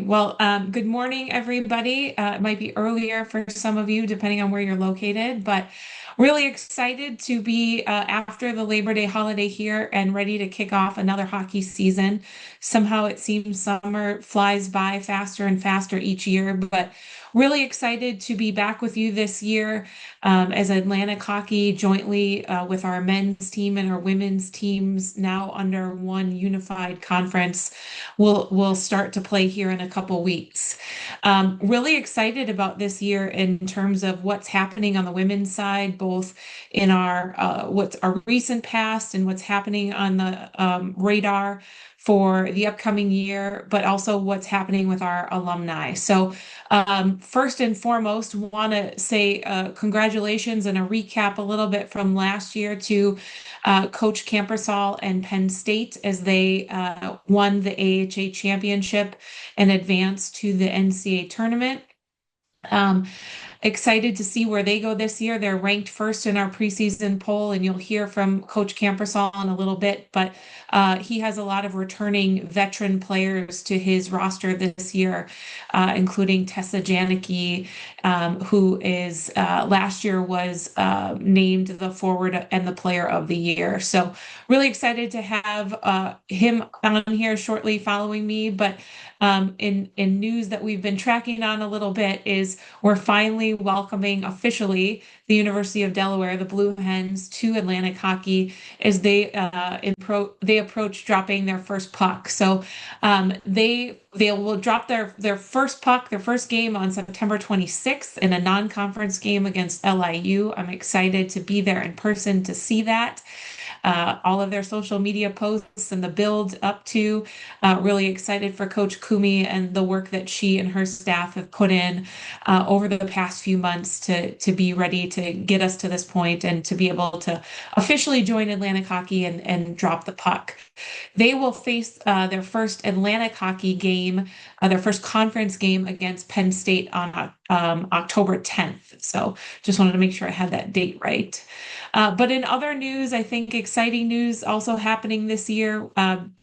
Well, good morning, everybody. It might be earlier for some of you, depending on where you're located, but really excited to be after the Labor Day holiday here and ready to kick off another hockey season. Somehow it seems summer flies by faster and faster each year, but really excited to be back with you this year as Atlantic Hockey jointly with our men's team and our women's teams now under one unified conference will start to play here in a couple weeks. Really excited about this year in terms of what's happening on the women's side, both in our what's our recent past and what's happening on the radar for the upcoming year, but also what's happening with our alumni. So, first and foremost, want to say congratulations and a recap a little bit from last year to Coach Kampersal and Penn State as they won the AHA championship and advanced to the NCAA tournament. Um, Excited to see where they go this year. They're ranked first in our preseason poll, and you'll hear from Coach Kampersal in a little bit, but he has a lot of returning veteran players to his roster this year, including Tessa Janicki, who is last year was named the forward and the player of the year. So really excited to have him on here shortly following me, but in news that we've been tracking on a little bit is we're finally welcoming officially the University of Delaware, the Blue Hens, to Atlantic Hockey as they approach dropping their first puck. So they will drop their first puck, their first game on September 26th in a non-conference game against LIU. I'm excited to be there in person to see that. All of their social media posts and the build up to. Really excited for Coach Coomey and the work that she and her staff have put in over the past few months to be ready to get us to this point and to be able to officially join Atlantic Hockey and drop the puck. They will face their first Atlantic Hockey game, their first conference game against Penn State on October 10th. So just wanted to make sure I had that date right. But in other news, I think exciting news also happening this year.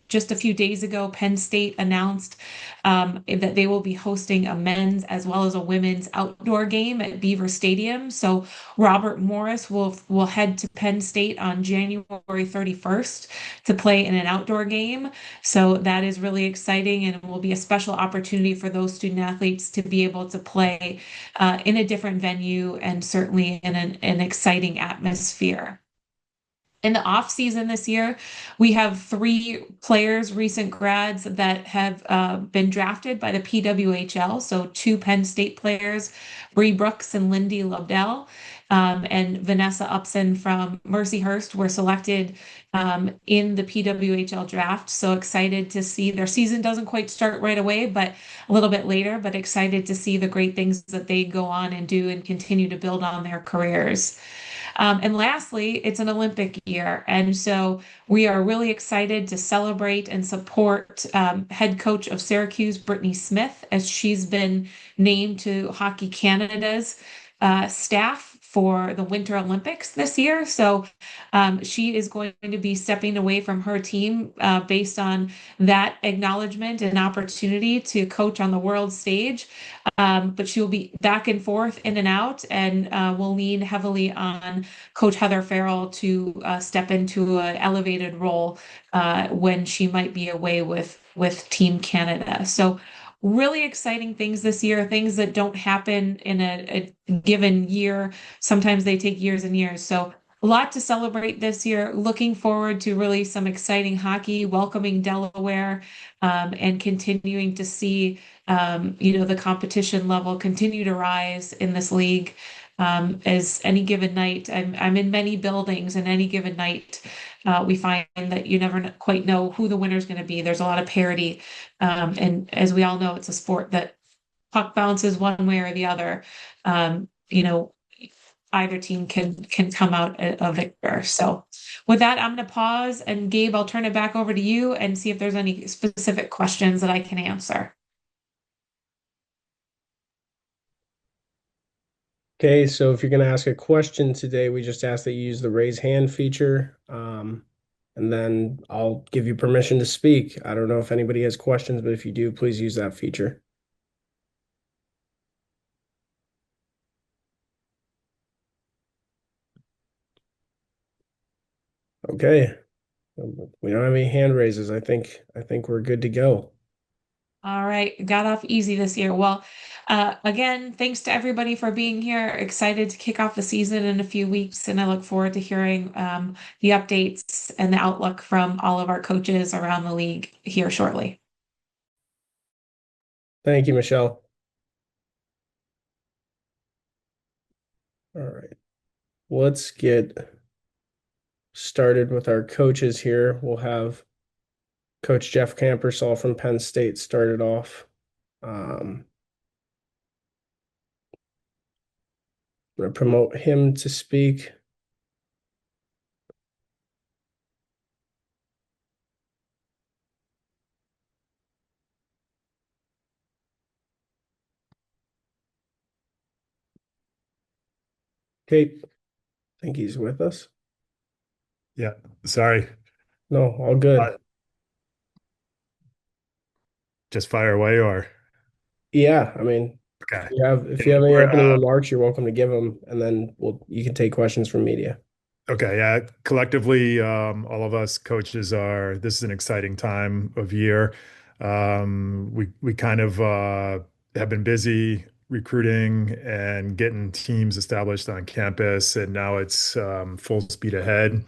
Just a few days ago, Penn State announced that they will be hosting a men's as well as a women's outdoor game at Beaver Stadium. So Robert Morris will head to Penn State on January 31st to play in an outdoor game. So that is really exciting and will be a special opportunity for those student athletes to be able to play in a different venue and certainly in an exciting atmosphere. In the off season this year, we have three players, recent grads that have been drafted by the PWHL. So two Penn State players, Bree Brooks and Lindy Lobdell, and Vanessa Upson from Mercyhurst were selected in the PWHL draft. So excited to see their season doesn't quite start right away, but a little bit later, but excited to see the great things that they go on and do and continue to build on their careers. And lastly, it's an Olympic year. And so we are really excited to celebrate and support head coach of Syracuse, Brittany Smith, as she's been named to Hockey Canada's staff for the Winter Olympics this year. So she is going to be stepping away from her team based on that acknowledgement and opportunity to coach on the world stage. But she will be back and forth in and out and will lean heavily on Coach Heather Farrell to step into an elevated role when she might be away with Team Canada. So really exciting things this year, things that don't happen in a given year. Sometimes they take years and years. So a lot to celebrate this year. Looking forward to really some exciting hockey, welcoming Delaware, and continuing to see, the competition level continue to rise in this league. As any given night, I'm in many buildings, and any given night, we find that you never quite know who the winner is going to be. There's a lot of parity. And as we all know, it's a sport that puck bounces one way or the other. Um, you know, Either team can come out a victor. So with that, I'm going to pause, and Gabe, I'll turn it back over to you and see if there's any specific questions that I can answer. Okay, so if you're going to ask a question today, we just ask that you use the raise hand feature, and then I'll give you permission to speak. I don't know if anybody has questions, but if you do, please use that feature. Okay. We don't have any hand raises. I think we're good to go. All right, got off easy this year. Well, again, thanks to everybody for being here. Excited to kick off the season in a few weeks, and I look forward to hearing the updates and the outlook from all of our coaches around the league here shortly. Thank you, Michelle. All right. Let's get started with our coaches here. We'll have Coach Jeff Kampersal from Penn State started off. I'm going to promote him to speak. Okay, I think he's with us. Yeah, sorry. No, all good. Just fire away or Yeah, I mean, okay. if Yeah, you have any we're opening remarks, you're welcome to give them, and then you can take questions from media. okay. Yeah, collectively, all of us coaches are. This is an exciting time of year. We kind of have been busy recruiting and getting teams established on campus, and now it's full speed ahead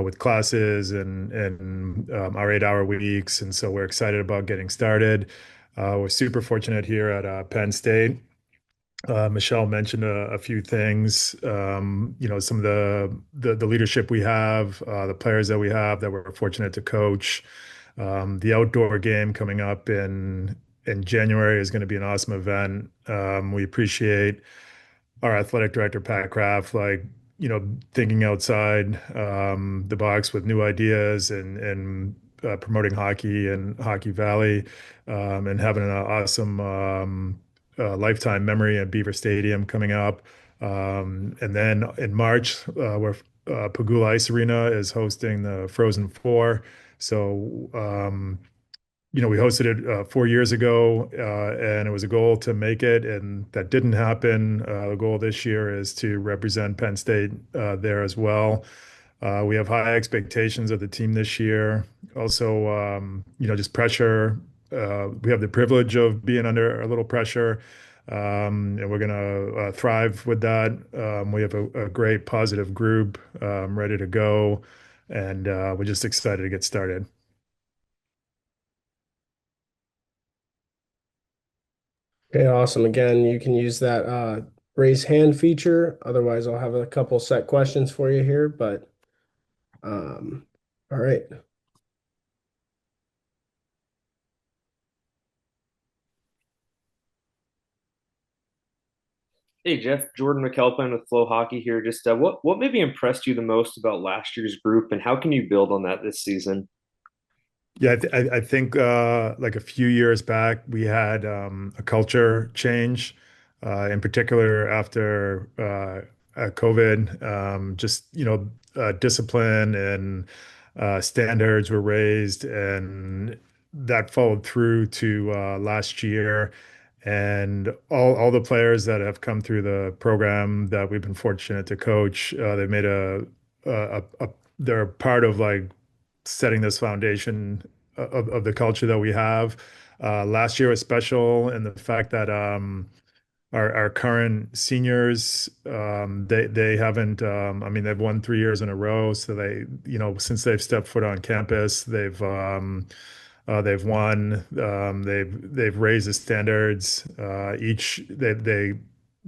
with classes and our 8-hour weeks, and so we're excited about getting started. We're super fortunate here at Penn State. Michelle mentioned a few things. Some of the leadership we have, the players that we have that we're fortunate to coach. The outdoor game coming up in January is going to be an awesome event. We appreciate our athletic director Pat Kraft, thinking outside the box with new ideas and promoting hockey and Hockey Valley, and having an awesome lifetime memory at Beaver Stadium coming up. And then in March, where Pagula Ice Arena is hosting the Frozen Four. So we hosted it 4 years ago, and it was a goal to make it, and that didn't happen. The goal this year is to represent Penn State there as well. We have high expectations of the team this year. Also, just pressure. We have the privilege of being under a little pressure, and we're going to thrive with that. We have a great positive group ready to go, and we're just excited to get started. Okay, awesome. Again, you can use that raise hand feature. Otherwise, I'll have a couple set questions for you here, but all right. Hey Jeff, Jordan McAlpine with Flow Hockey here. Just what maybe impressed you the most about last year's group, and how can you build on that this season? Yeah, I think like a few years back, we had a culture change, in particular after COVID. Discipline and standards were raised, and that followed through to last year. And all the players that have come through the program that we've been fortunate to coach, they've made they're part of like setting this foundation of the culture that we have. Last year was special in the fact that our current seniors, they haven't, I mean, they've won 3 years in a row. So since they've stepped foot on campus, they've won. They've raised the standards.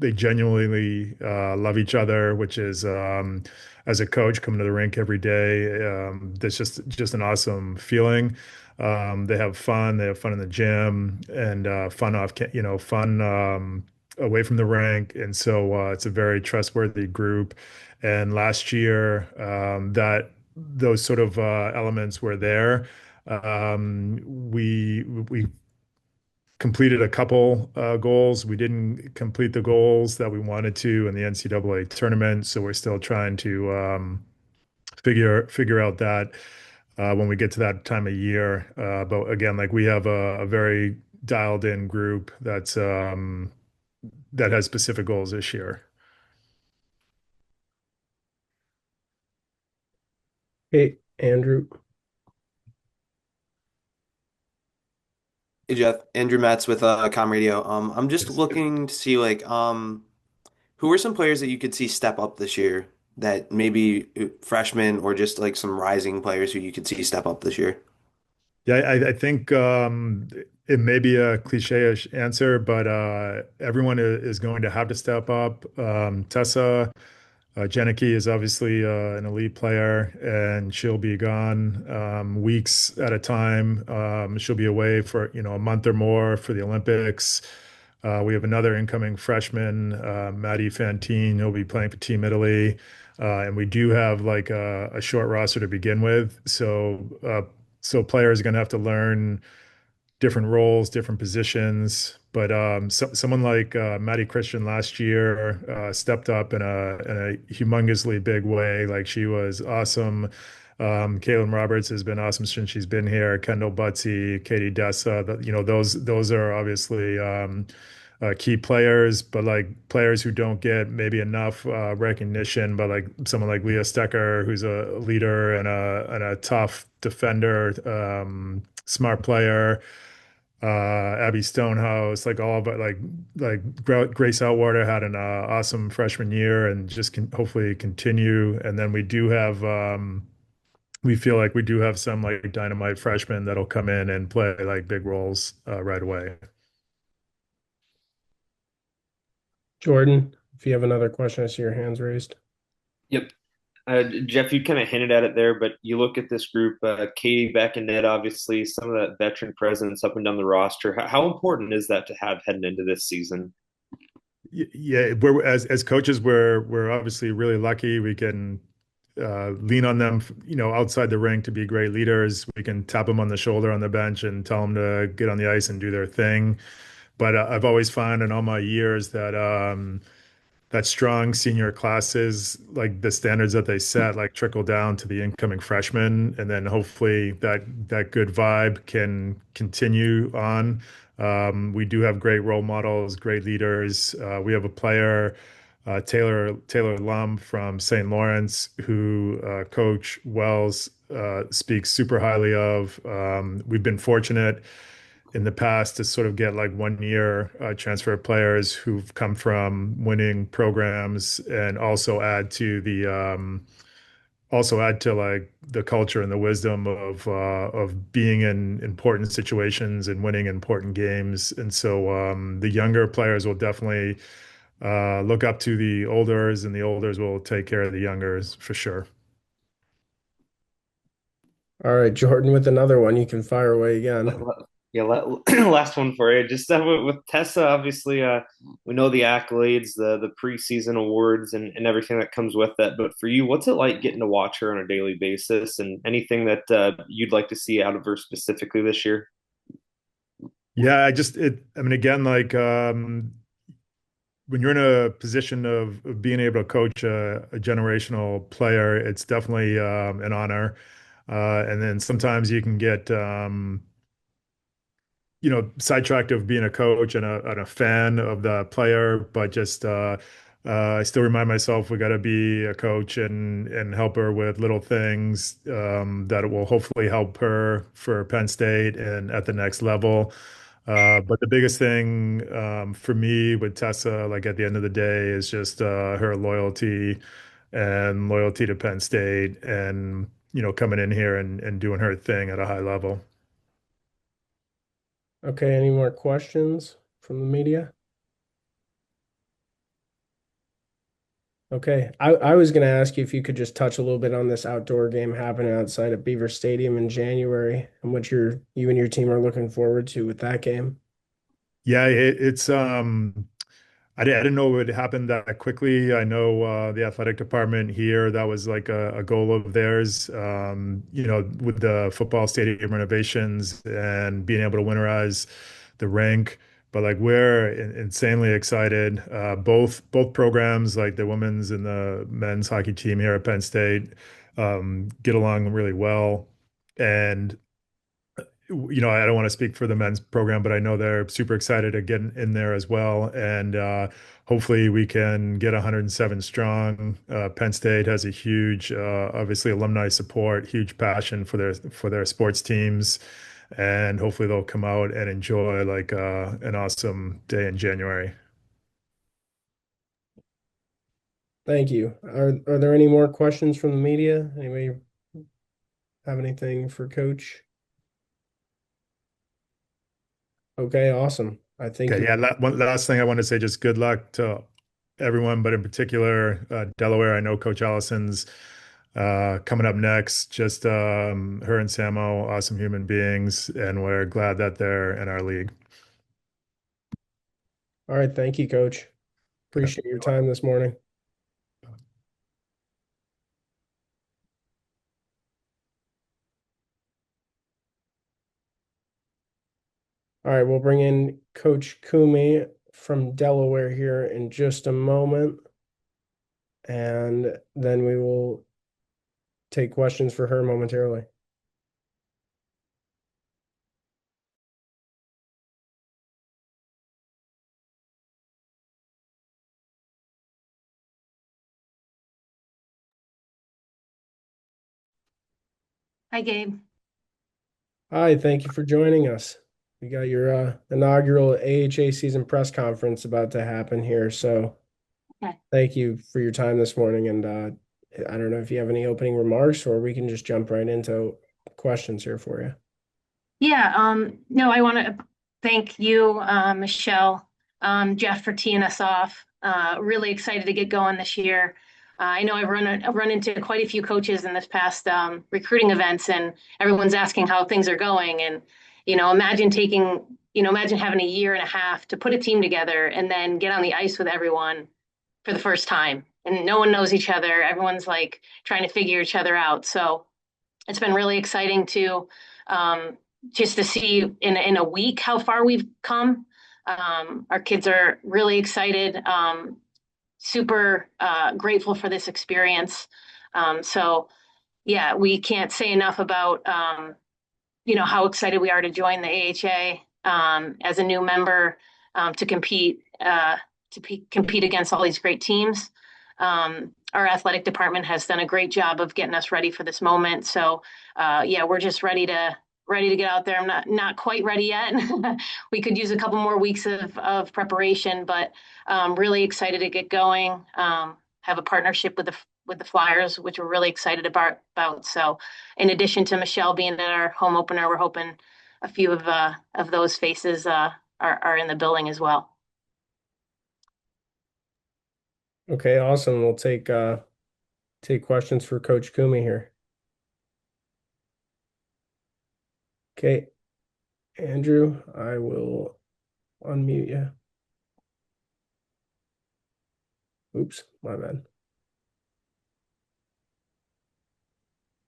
They genuinely love each other, which is, as a coach coming to the rink every day, that's just an awesome feeling. They have fun. They have fun in the gym and fun fun away from the rink, and so it's a very trustworthy group. And last year, that those sort of elements were there. We completed a couple goals. We didn't complete the goals that we wanted to in the NCAA tournament, so we're still trying to figure out that when we get to that time of year. But again, like we have a very dialed in group that has specific goals this year. Hey, Andrew. Hey Jeff, Andrew Metz with Com Radio. I'm just Yes. looking to see who are some players that you could see step up this year that maybe freshmen or just like some rising players who you could see step up this year. Yeah, I think it may be a cliche-ish answer, but everyone is going to have to step up. Tessa Janicki is obviously an elite player, and she'll be gone weeks at a time. She'll be away for a month or more for the Olympics. We have another incoming freshman, Maddie Fantine. He'll be playing for Team Italy. And we do have like a short roster to begin with. So players are going to have to learn different roles, different positions. But someone like Maddie Christian last year stepped up in a humongously big way. Like she was awesome. Caitlin Roberts has been awesome since she's been here. Kendall Butsy, Katie Dessa, those are obviously key players, but like players who don't get maybe enough recognition. But like someone like Leah Stecker, who's a leader and a tough defender, smart player. Abby Stonehouse, like all but Grace Outwater had an awesome freshman year and just can hopefully continue. And then we feel like we do have some like dynamite freshmen that'll come in and play like big roles right away. Jordan, if you have another question, I see your hands raised. Yep. Jeff, you kind of hinted at it there, but you look at this group, Katie, Beck, and Ned, obviously, some of that veteran presence up and down the roster. How important is that to have heading into this season? Yeah, we're as coaches, we're obviously really lucky. We can lean on them, outside the ring to be great leaders. We can tap them on the shoulder on the bench and tell them to get on the ice and do their thing. But I've always found in all my years that strong senior classes, like the standards that they set, like trickle down to the incoming freshmen, and then hopefully that good vibe can continue on. We do have great role models, great leaders. We have a player, Taylor Lum from St. Lawrence, who Coach Wells speaks super highly of. We've been fortunate in the past to sort of get like 1 year transfer players who've come from winning programs and also add to like the culture and the wisdom of being in important situations and winning important games. And so the younger players will definitely look up to the olders, and the olders will take care of the youngers for sure. All right, Jordan, with another one, you can fire away again. Yeah, last one for you. Just with Tessa, obviously, we know the accolades, the preseason awards, and everything that comes with that. But for you, what's it like getting to watch her on a daily basis, and anything that you'd like to see out of her specifically this year? Yeah, I mean, again, like when you're in a position of being able to coach a generational player, it's definitely an honor. And then sometimes you can get sidetracked of being a coach and a fan of the player, but just I still remind myself we got to be a coach and help her with little things that will hopefully help her for Penn State and at the next level. But the biggest thing for me with Tessa, like at the end of the day, is just her loyalty to Penn State and coming in here and doing her thing at a high level. Okay, any more questions from the media? Okay, I was going to ask you if you could just touch a little bit on this outdoor game happening outside of Beaver Stadium in January and what you and your team are looking forward to with that game. Yeah, it's I didn't know it would happen that quickly. I know the athletic department here, that was like a goal of theirs, with the football stadium renovations and being able to winterize the rink. But like we're insanely excited. Both programs, like the women's and the men's hockey team here at Penn State, get along really well. And I don't want to speak for the men's program, but I know they're super excited to get in there as well. And hopefully we can get 107 strong. Penn State has a huge, obviously alumni support, huge passion for their sports teams, and hopefully they'll come out and enjoy like an awesome day in January. Thank you. Are there any more questions from the media? Anybody have anything for Coach? Okay, awesome. I think Okay, yeah. One last thing I want to say, just good luck to everyone, but in particular, Delaware. I know Coach Allison's coming up next. Just her and Samo, awesome human beings, and we're glad that they're in our league. All right, thank you, Coach. Appreciate your time this morning. All right, we'll bring in Coach Coomey from Delaware here in just a moment. And then we will take questions for her momentarily. Hi, Gabe. Hi, thank you for joining us. We got your inaugural AHA season press conference about to happen here. So Okay. thank you for your time this morning. And I don't know if you have any opening remarks, or we can just jump right into questions here for you. Yeah, no, I want to thank you, Michelle, Jeff for teeing us off. Really excited to get going this year. I know I've run into quite a few coaches in this past recruiting events, and everyone's asking how things are going. And imagine having a year and a half to put a team together and then get on the ice with everyone for the first time. And no one knows each other. Everyone's like trying to figure each other out. So it's been really exciting to just to see in a week how far we've come. Our kids are really excited, super grateful for this experience. So yeah, we can't say enough about how excited we are to join the AHA as a new member to compete against all these great teams. Our athletic department has done a great job of getting us ready for this moment. So yeah, we're just ready to get out there. I'm not quite ready yet. We could use a couple more weeks of preparation, but really excited to get going. Have a partnership with the Flyers, which we're really excited about. So in addition to Michelle being at our home opener, we're hoping a few of those faces are in the building as well. Okay, awesome. We'll take questions for Coach Coomey here. Okay, Andrew, I will unmute you. Oops, my bad.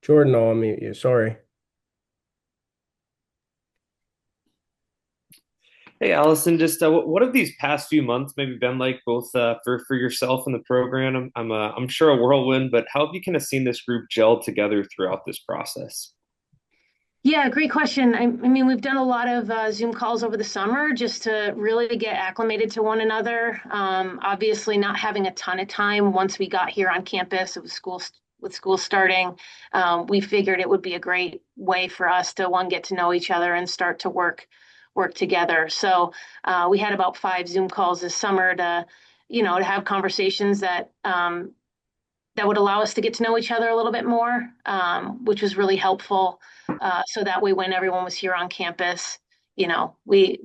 Jordan, I'll unmute you. Sorry. Hey, Allison, just what have these past few months maybe been like, both for yourself and the program? I'm sure a whirlwind, but how have you kind of seen this group gel together throughout this process? Yeah, great question. I mean, we've done a lot of Zoom calls over the summer just to really get acclimated to one another. Obviously, not having a ton of time once we got here on campus with school starting, we figured it would be a great way for us to get to know each other and start to work together. So we had about 5 Zoom calls this summer to have conversations that would allow us to get to know each other a little bit more, which was really helpful. So that way, when everyone was here on campus, we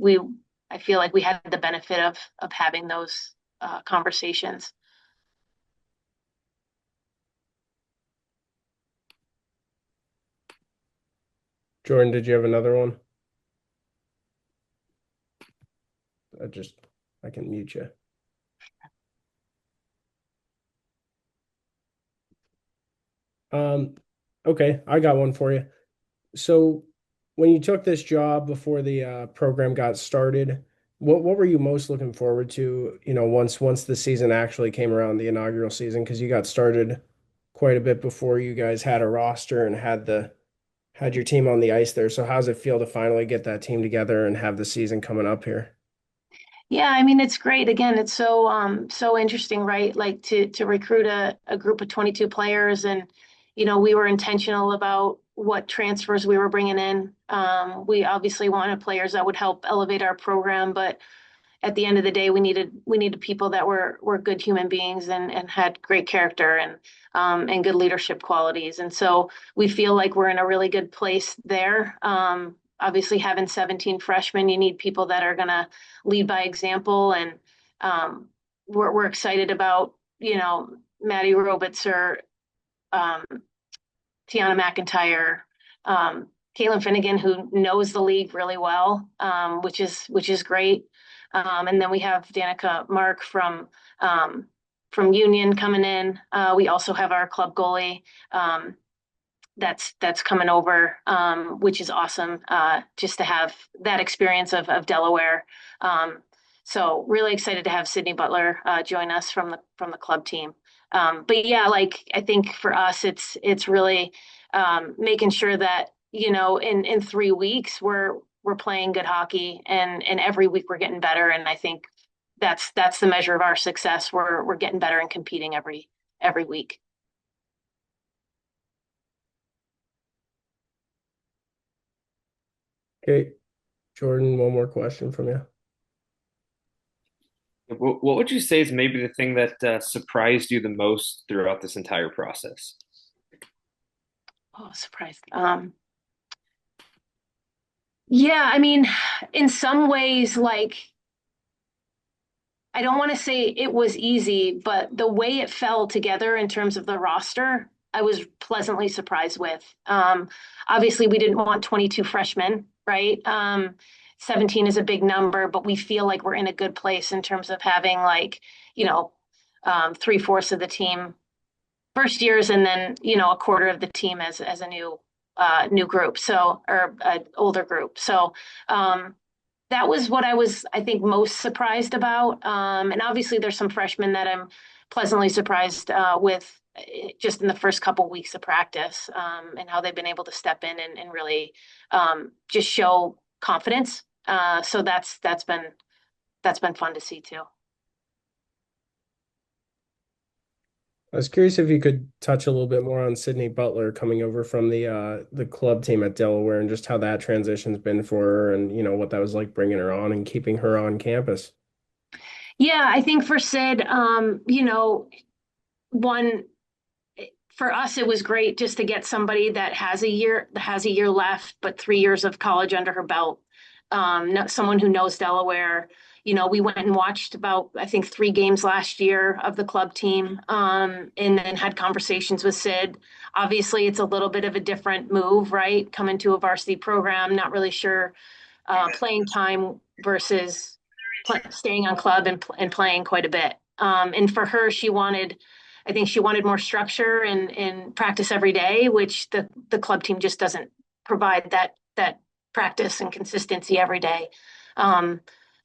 I feel like we had the benefit of having those conversations. Jordan, did you have another one? I can mute you. Okay, I got one for you. So when you took this job before the program got started, what were you most looking forward to, once the season actually came around, the inaugural season, because you got started quite a bit before you guys had a roster and had your team on the ice there. So how's it feel to finally get that team together and have the season coming up here? Yeah, I mean it's great. Again, it's so interesting, right? Like to recruit a group of 22 players, and we were intentional about what transfers we were bringing in. We obviously wanted players that would help elevate our program, but at the end of the day, we needed people that were good human beings and had great character and good leadership qualities. And so we feel like we're in a really good place there. Obviously, having 17 freshmen, you need people that are going to lead by example, and we're excited about Maddie Robitzer, um, Tiana McIntyre, Caitlin Finnegan, who knows the league really well, which is great. And then we have Danica Mark from Union coming in. We also have our club goalie that's coming over, which is awesome. Just to have that experience of Delaware. So really excited to have Sydney Butler join us from the club team. But yeah, like I think for us, it's really making sure that in 3 weeks we're playing good hockey, and every week we're getting better. And I think that's the measure of our success. We're getting better and competing every week. Okay, Jordan, one more question from you. What would you say is maybe the thing that surprised you the most throughout this entire process? Oh, surprised. Yeah, I mean, in some ways, like I don't want to say it was easy, but the way it fell together in terms of the roster, I was pleasantly surprised with. Obviously, we didn't want 22 freshmen, right? 17 is a big number, but we feel like we're in a good place in terms of having like, 3/4 of the team first years, and then a quarter of the team as a new group, so or an older group. So that was what I was, I think, most surprised about. And obviously, there's some freshmen that I'm pleasantly surprised with just in the first couple weeks of practice, and how they've been able to step in and really just show confidence. So that's been fun to see too. I was curious if you could touch a little bit more on Sydney Butler coming over from the club team at Delaware and just how that transition's been for her and what that was like bringing her on and keeping her on campus. Yeah, I think for Sid, one for us it was great just to get somebody that has a year left, but 3 years of college under her belt. Someone who knows Delaware. We went and watched about, I think, 3 games last year of the club team, and then had conversations with Sid. Obviously, it's a little bit of a different move, right? Coming to a varsity program, not really sure playing time versus staying on club and playing quite a bit. And for her, I think she wanted more structure and practice every day, which the club team just doesn't provide that practice and consistency every day.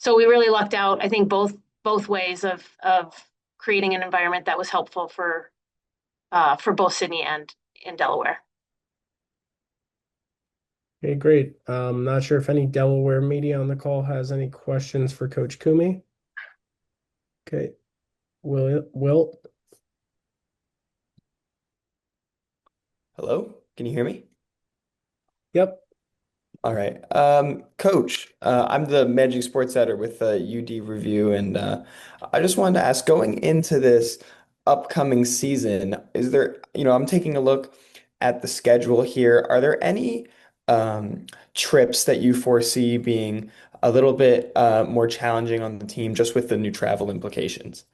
So we really lucked out, I think, both ways of creating an environment that was helpful for both Sydney and in Delaware. Okay, great. Not sure if any Delaware media on the call has any questions for Coach Coomey. Okay, Wilt. Hello, can you hear me? Yep. All right. Coach, I'm the managing sports editor with UD Review, and I just wanted to ask, going into this upcoming season, is there, I'm taking a look at the schedule here. Are there any trips that you foresee being a little bit more challenging on the team just with the new travel implications?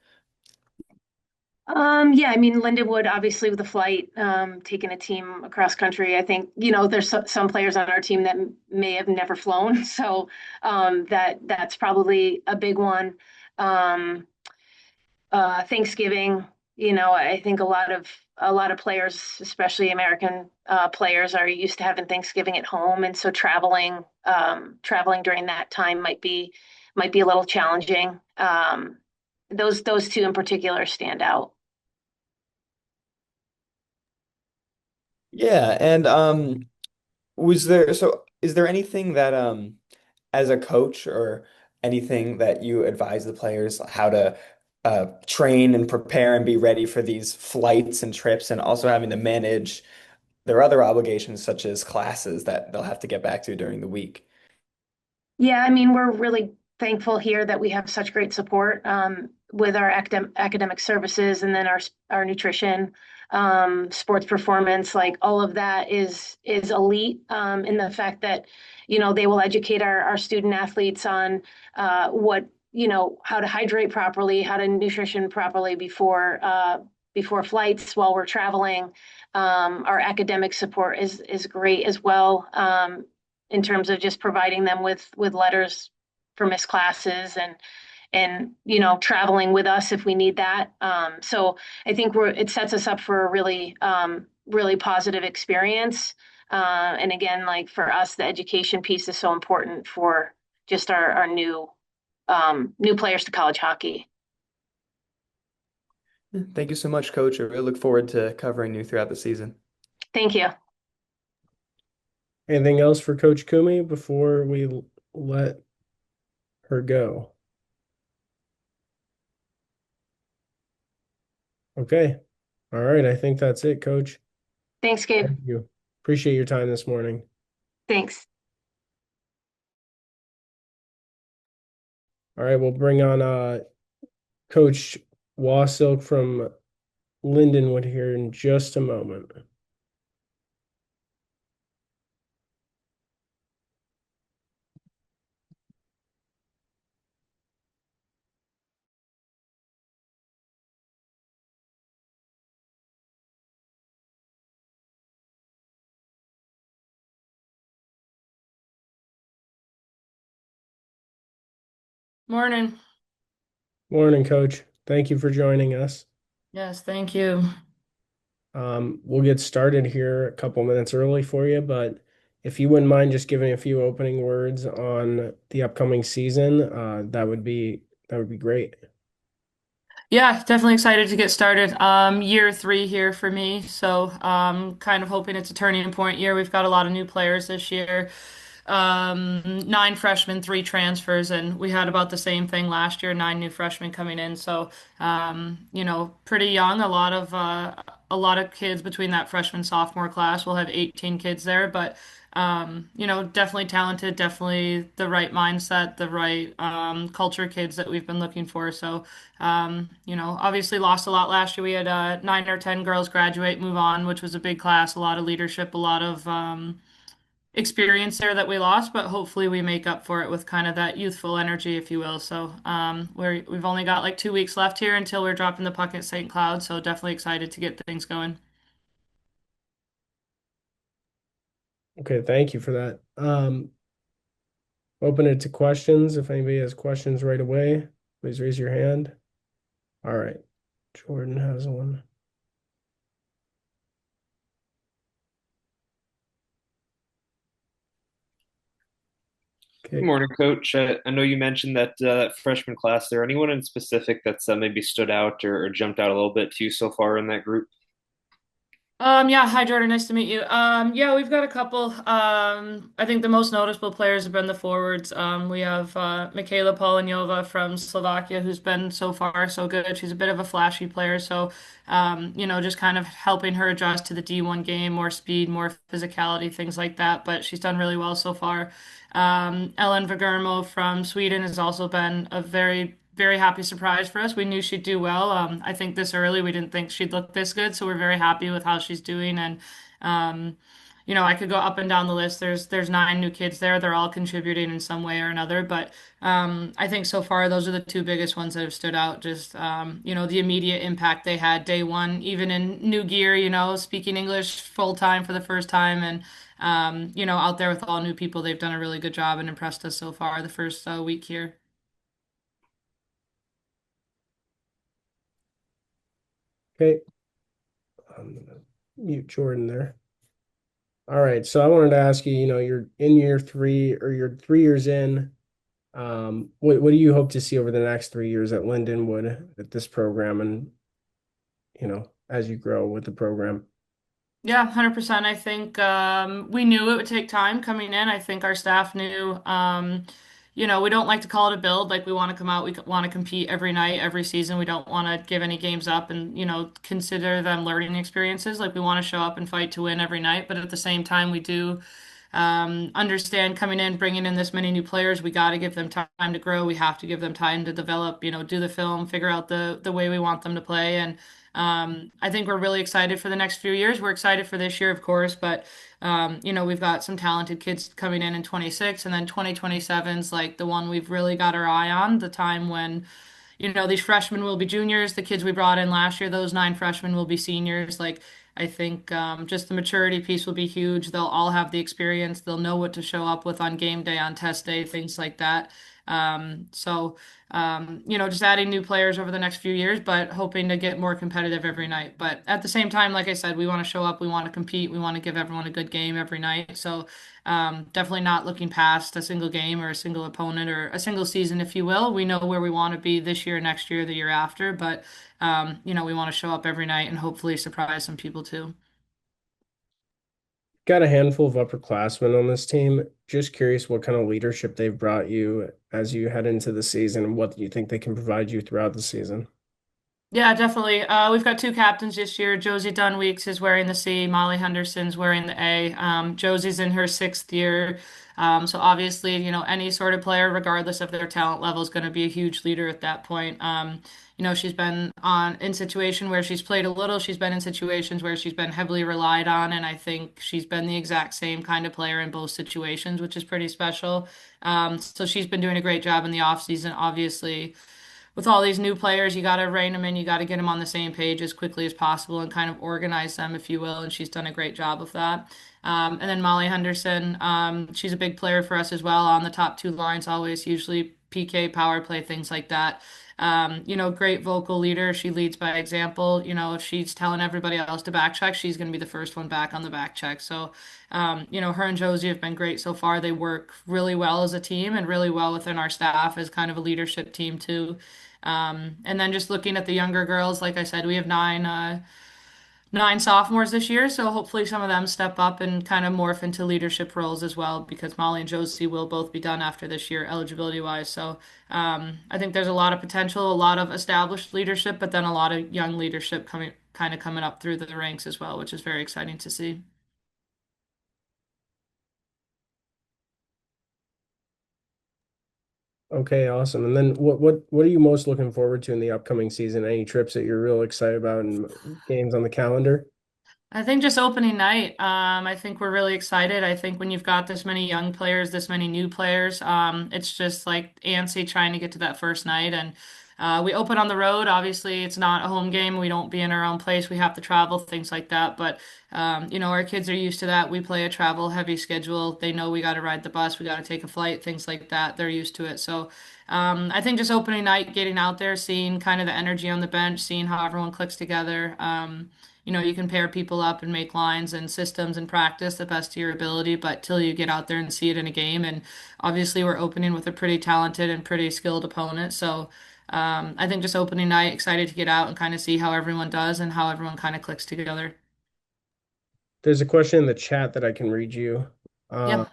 Yeah, I mean, Lindenwood, obviously with the flight, taking a team across country. I think, there's some players on our team that may have never flown. So that's probably a big one. Um, Thanksgiving, I think a lot of players, especially American players, are used to having Thanksgiving at home. And so traveling during that time might be a little challenging. Those two in particular stand out. Yeah, and Is there anything that as a coach or anything that you advise the players how to train and prepare and be ready for these flights and trips and also having to manage their other obligations such as classes that they'll have to get back to during the week? Yeah, I mean, we're really thankful here that we have such great support with our academic services and then our nutrition, sports performance, like all of that is elite in the fact that, they will educate our student athletes on what, how to hydrate properly, how to nutrition properly before flights while we're traveling. Our academic support is great as well. In terms of just providing them with letters for missed classes and traveling with us if we need that. So I think it sets us up for a really positive experience. And again, like for us, the education piece is so important for just our new players to college hockey. Thank you so much, Coach. I really look forward to covering you throughout the season. Thank you. Anything else for Coach Coomey before we let her go? Okay. All right. I think that's it, Coach. Thanks, Gabe. Thank you. Appreciate your time this morning. Thanks. All right. We'll bring on Coach Wasylk from Lindenwood here in just a moment. Morning. Morning, Coach. Thank you for joining us. Yes, thank you. We'll get started here a couple minutes early for you, but if you wouldn't mind just giving a few opening words on the upcoming season, that would be great. Yeah, definitely excited to get started. Year 3 here for me, so kind of hoping it's a turning point year. We've got a lot of new players this year. 9 freshmen, 3 transfers, and we had about the same thing last year, 9 new freshmen coming in. So, pretty young. A lot of kids between that freshman sophomore class. We'll have 18 kids there, but definitely talented, definitely the right mindset, the right culture kids that we've been looking for. So, obviously lost a lot last year. We had 9 or 10 girls graduate, move on, which was a big class, a lot of leadership, a lot of experience there that we lost, but hopefully we make up for it with kind of that youthful energy, if you will. So we've only got like 2 weeks left here until we're dropping the puck at St. Cloud. So definitely excited to get things going. Okay, thank you for that. Open it to questions. If anybody has questions right away, please raise your hand. All right, Jordan has one. Good morning, Coach. I know you mentioned that freshman class there. Anyone in specific that's maybe stood out or jumped out a little bit to you so far in that group? Yeah, hi Jordan, nice to meet you. Yeah, we've got a couple. I think the most noticeable players have been the forwards. We have Michaela Polonyova from Slovakia, who's been so far so good. She's a bit of a flashy player, so just kind of helping her adjust to the D1 game, more speed, more physicality, things like that. But she's done really well so far. Ellen Vagermo from Sweden has also been a very happy surprise for us. We knew she'd do well. I think this early we didn't think she'd look this good, so we're very happy with how she's doing. And I could go up and down the list. There's 9 new kids there. They're all contributing in some way or another. But I think so far those are the 2 biggest ones that have stood out. Just the immediate impact they had day one, even in new gear. Speaking English full time for the first time, and out there with all new people, they've done a really good job and impressed us so far the first week here. Okay. I'm gonna mute Jordan there. All right. So I wanted to ask you, you're in year 3 or you're 3 years in. What do you hope to see over the next 3 years at Lindenwood at this program and, as you grow with the program? Yeah, 100%. I think we knew it would take time coming in. I think our staff knew, we don't like to call it a build. Like we want to come out, we want to compete every night, every season. We don't want to give any games up and, consider them learning experiences. Like we want to show up and fight to win every night. But at the same time, we do understand coming in, bringing in this many new players. We got to give them time to grow. We have to give them time to develop, do the film, figure out the way we want them to play. And I think we're really excited for the next few years. We're excited for this year, of course, but we've got some talented kids coming in 26, and then 2027's like the one we've really got our eye on, the time when these freshmen will be juniors. The kids we brought in last year, those 9 freshmen will be seniors. Like, I think just the maturity piece will be huge. They'll all have the experience. They'll know what to show up with on game day, on test day, things like that. Just adding new players over the next few years, but hoping to get more competitive every night. But at the same time, like I said, we want to show up, we want to compete, we want to give everyone a good game every night. So definitely not looking past a single game or a single opponent or a single season, if you will. We know where we want to be this year, next year, the year after, but we want to show up every night and hopefully surprise some people too. Got a handful of upperclassmen on this team. Just curious what kind of leadership they've brought you as you head into the season and what you think they can provide you throughout the season. Yeah, definitely. We've got 2 captains this year. Josie Dunweeks is wearing the C. Molly Henderson's wearing the A. Josie's in her 6th year. So obviously, any sort of player, regardless of their talent level, is going to be a huge leader at that point. She's been in situation where she's played a little. She's been in situations where she's been heavily relied on, and I think she's been the exact same kind of player in both situations, which is pretty special. So she's been doing a great job in the off season, obviously with all these new players, you got to rein them in. You got to get them on the same page as quickly as possible and kind of organize them, if you will. And she's done a great job of that. And then Molly Henderson, she's a big player for us as well on the top 2 lines, always, usually PK, power play, things like that. Great vocal leader. She leads by example. If she's telling everybody else to back check, she's going to be the first one back on the back check. So, her and Josie have been great so far. They work really well as a team and really well within our staff as kind of a leadership team too. And then just looking at the younger girls, like I said, we have 9 sophomores this year, so hopefully some of them step up and kind of morph into leadership roles as well, because Molly and Josie will both be done after this year, eligibility wise. So I think there's a lot of potential, a lot of established leadership, but then a lot of young leadership coming up through the ranks as well, which is very exciting to see. Okay, awesome. And then what are you most looking forward to in the upcoming season? Any trips that you're real excited about and games on the calendar? I think just opening night. I think we're really excited. I think when you've got this many young players, this many new players, it's just like antsy trying to get to that first night. And we open on the road. Obviously, it's not a home game. We don't be in our own place. We have to travel, things like that. But our kids are used to that. We play a travel heavy schedule. They know we got to ride the bus. We got to take a flight, things like that. They're used to it. So I think just opening night, getting out there, seeing kind of the energy on the bench, seeing how everyone clicks together. You can pair people up and make lines and systems and practice the best of your ability, but till you get out there and see it in a game. And obviously, we're opening with a pretty talented and pretty skilled opponent. So I think just opening night, excited to get out and kind of see how everyone does and how everyone kind of clicks together. There's a question in the chat that I can read you. Yeah.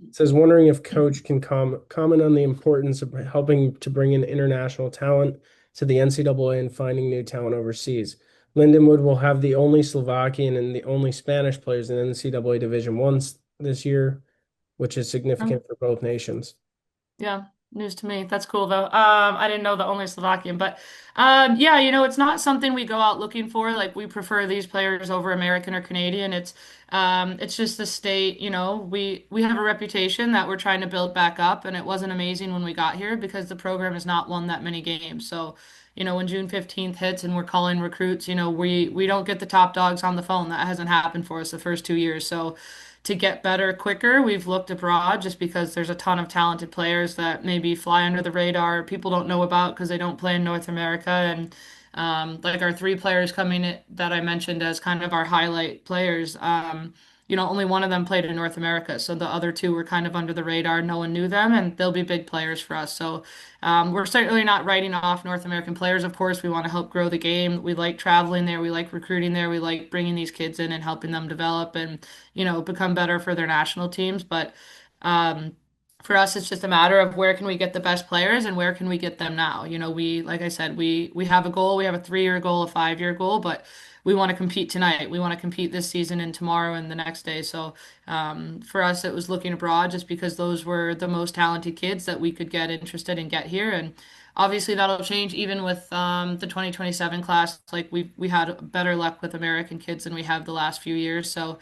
It says, wondering if coach can comment on the importance of helping to bring in international talent to the NCAA and finding new talent overseas. Lindenwood will have the only Slovakian and the only Spanish players in NCAA Division I this year, which is significant for both nations. Yeah, news to me. That's cool though. I didn't know the only Slovakian, but yeah, it's not something we go out looking for. Like we prefer these players over American or Canadian. It's just the state, we have a reputation that we're trying to build back up, and it wasn't amazing when we got here because the program has not won that many games. So, when June 15th hits and we're calling recruits, we don't get the top dogs on the phone. That hasn't happened for us the first 2 years. So to get better quicker, we've looked abroad just because there's a ton of talented players that maybe fly under the radar, people don't know about because they don't play in North America. And like our 3 players coming in that I mentioned as kind of our highlight players, only one of them played in North America. So the other two were kind of under the radar. No one knew them, and they'll be big players for us. So we're certainly not writing off North American players. Of course, we want to help grow the game. We like traveling there. We like recruiting there. We like bringing these kids in and helping them develop and, become better for their national teams. But um, for us, it's just a matter of where can we get the best players and where can we get them now. Like I said, we have a goal. We have a 3-year goal, a 5-year goal, but we want to compete tonight. We want to compete this season and tomorrow and the next day. So for us, it was looking abroad just because those were the most talented kids that we could get interested and get here. And obviously that'll change even with the 2027 class. Like we had better luck with American kids than we have the last few years. So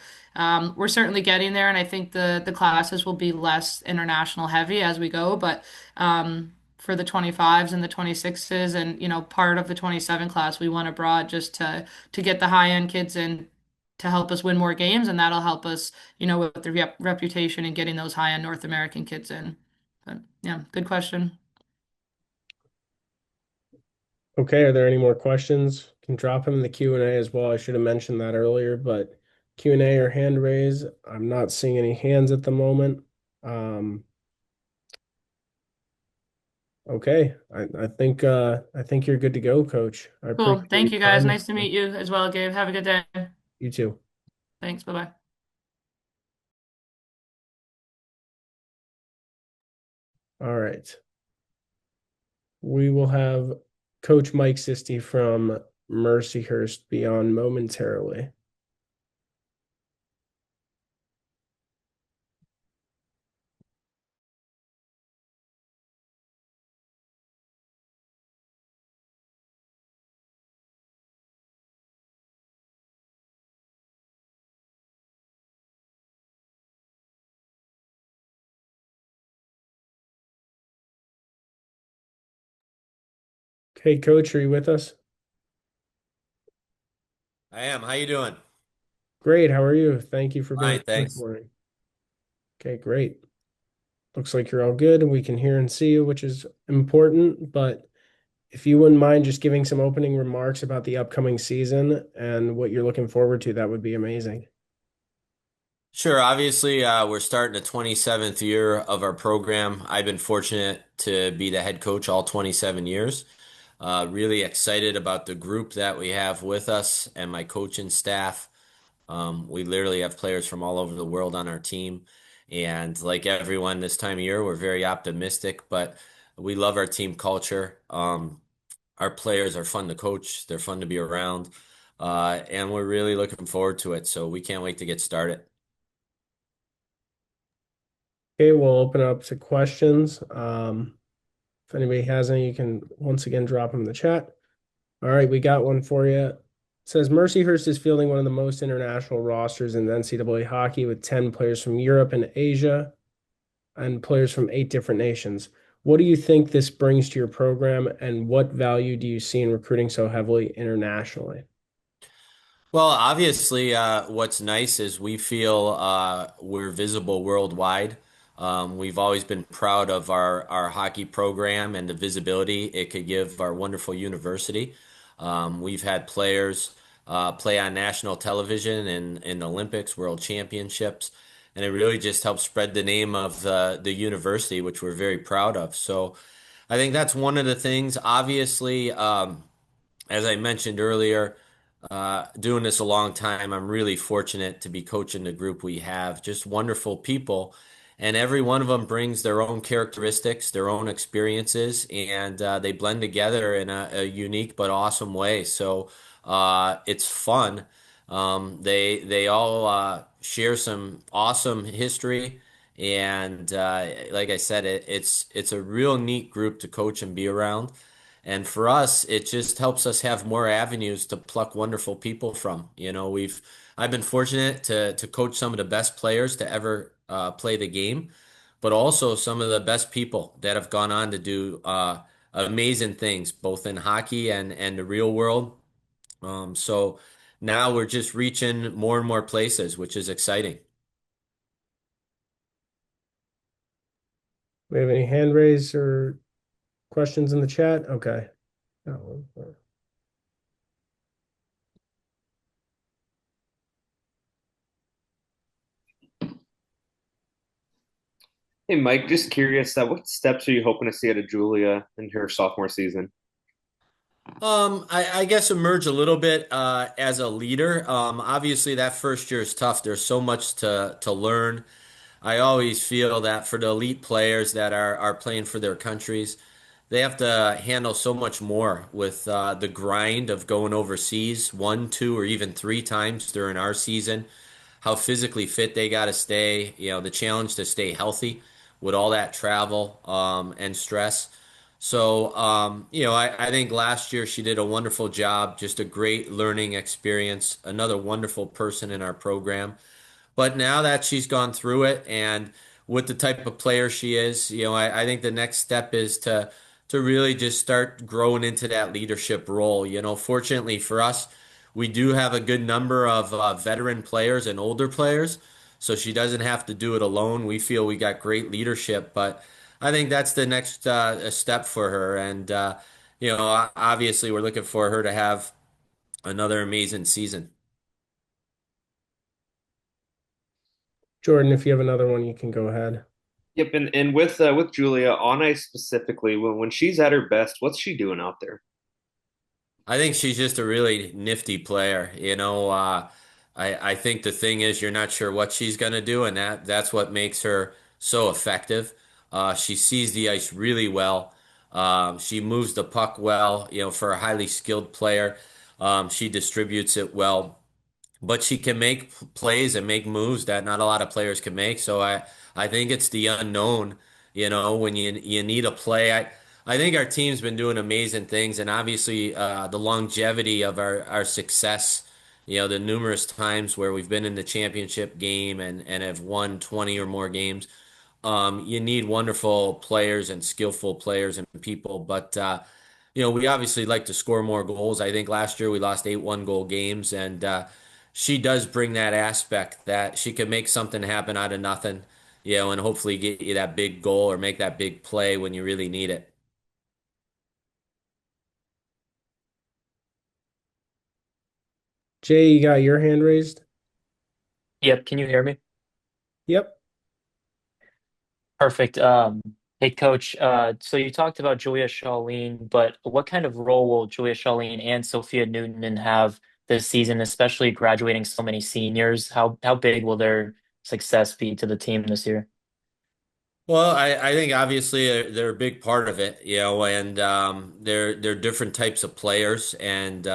we're certainly getting there, and I think the classes will be less international heavy as we go. But for the 25s and the 26s and part of the 27 class, we went abroad just to get the high end kids in to help us win more games, and that'll help us with the reputation and getting those high end North American kids in. But yeah, good question. Okay, are there any more questions? Can drop them in the Q&A as well. I should have mentioned that earlier, but Q&A or hand raise, I'm not seeing any hands at the moment. Okay, I think you're good to go, Coach. I Cool. appreciate Thank your you guys. time. Nice to meet you as well, Gabe. Have a good day. You too. Thanks. Bye-bye. All right. We will have Coach Mike Sisti from Mercyhurst be on momentarily. Okay, Coach, are you with us? I am. How you doing? Great. How are you? Thank you for being Fine, here this thanks. morning. Okay, great. Looks like you're all good and we can hear and see you, which is important. But if you wouldn't mind just giving some opening remarks about the upcoming season and what you're looking forward to, that would be amazing. Sure. Obviously, we're starting the 27th year of our program. I've been fortunate to be the head coach all 27 years. Really excited about the group that we have with us and my coaching staff. We literally have players from all over the world on our team. And like everyone this time of year, we're very optimistic, but we love our team culture. Our players are fun to coach. They're fun to be around. And we're really looking forward to it. So we can't wait to get started. Okay, we'll open up to questions. If anybody has any, you can once again drop them in the chat. All right, we got one for you. It says Mercyhurst is fielding one of the most international rosters in NCAA hockey with 10 players from Europe and Asia and players from 8 different nations. What do you think this brings to your program, and what value do you see in recruiting so heavily internationally? Well, obviously, what's nice is we feel we're visible worldwide. We've always been proud of our hockey program and the visibility it could give our wonderful university. We've had players play on national television in Olympics, World Championships, and it really just helps spread the name of the university, which we're very proud of. So I think that's one of the things. Obviously, as I mentioned earlier, doing this a long time, I'm really fortunate to be coaching the group we have. Just wonderful people. And every one of them brings their own characteristics, their own experiences, and they blend together in a unique but awesome way. So it's fun. They all share some awesome history, and like I said, it's a real neat group to coach and be around. And for us, it just helps us have more avenues to pluck wonderful people from. I've been fortunate to coach some of the best players to ever play the game, but also some of the best people that have gone on to do amazing things, both in hockey and the real world. So now we're just reaching more and more places, which is exciting. We have any hand raised or questions in the chat? Okay. Got one. Hey, Mike, just curious, what steps are you hoping to see out of Julia in her sophomore season? I guess emerge a little bit as a leader. Obviously, that first year is tough. There's so much to learn. I always feel that for the elite players that are playing for their countries, they have to handle so much more with the grind of going overseas one, two, or even three times during our season. How physically fit they got to stay. The challenge to stay healthy with all that travel and stress. So, I think last year she did a wonderful job, just a great learning experience, another wonderful person in our program. But now that she's gone through it and with the type of player she is, I think the next step is to really just start growing into that leadership role. Fortunately for us, we do have a good number of veteran players and older players, so she doesn't have to do it alone. We feel we got great leadership, but I think that's the next step for her. And obviously, we're looking for her to have another amazing season. Jordan, if you have another one, you can go ahead. Yep, and with Julia on ice specifically, when she's at her best, what's she doing out there? I think she's just a really nifty player. I think the thing is you're not sure what she's gonna do, and that's what makes her so effective. She sees the ice really well. She moves the puck well. For a highly skilled player, she distributes it well, but she can make plays and make moves that not a lot of players can make. So I think it's the unknown, when you need a play. I think our team's been doing amazing things, and obviously the longevity of our success, the numerous times where we've been in the championship game and have won 20 or more games. You need wonderful players and skillful players and people, but we obviously like to score more goals. I think last year we lost 8 1-goal games, and she does bring that aspect that she can make something happen out of nothing, and hopefully get you that big goal or make that big play when you really need it. Jay, you got your hand raised? Yep, can you hear me? Yep. Perfect. Hey, Coach. So you talked about Julia Shaleen, but what kind of role will Julia Shaleen and Sophia Newton have this season, especially graduating so many seniors? How big will their success be to the team this year? Well, I think obviously they're a big part of it, and they're different types of players. And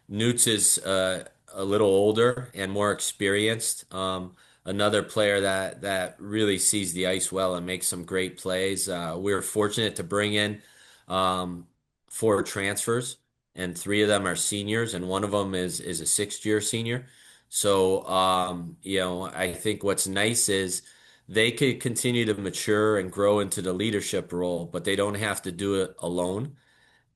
Newts is a little older and more experienced. Another player that really sees the ice well and makes some great plays. We were fortunate to bring in um, 4 transfers, and 3 of them are seniors, and one of them is a 6th-year senior. So, I think what's nice is they could continue to mature and grow into the leadership role, but they don't have to do it alone.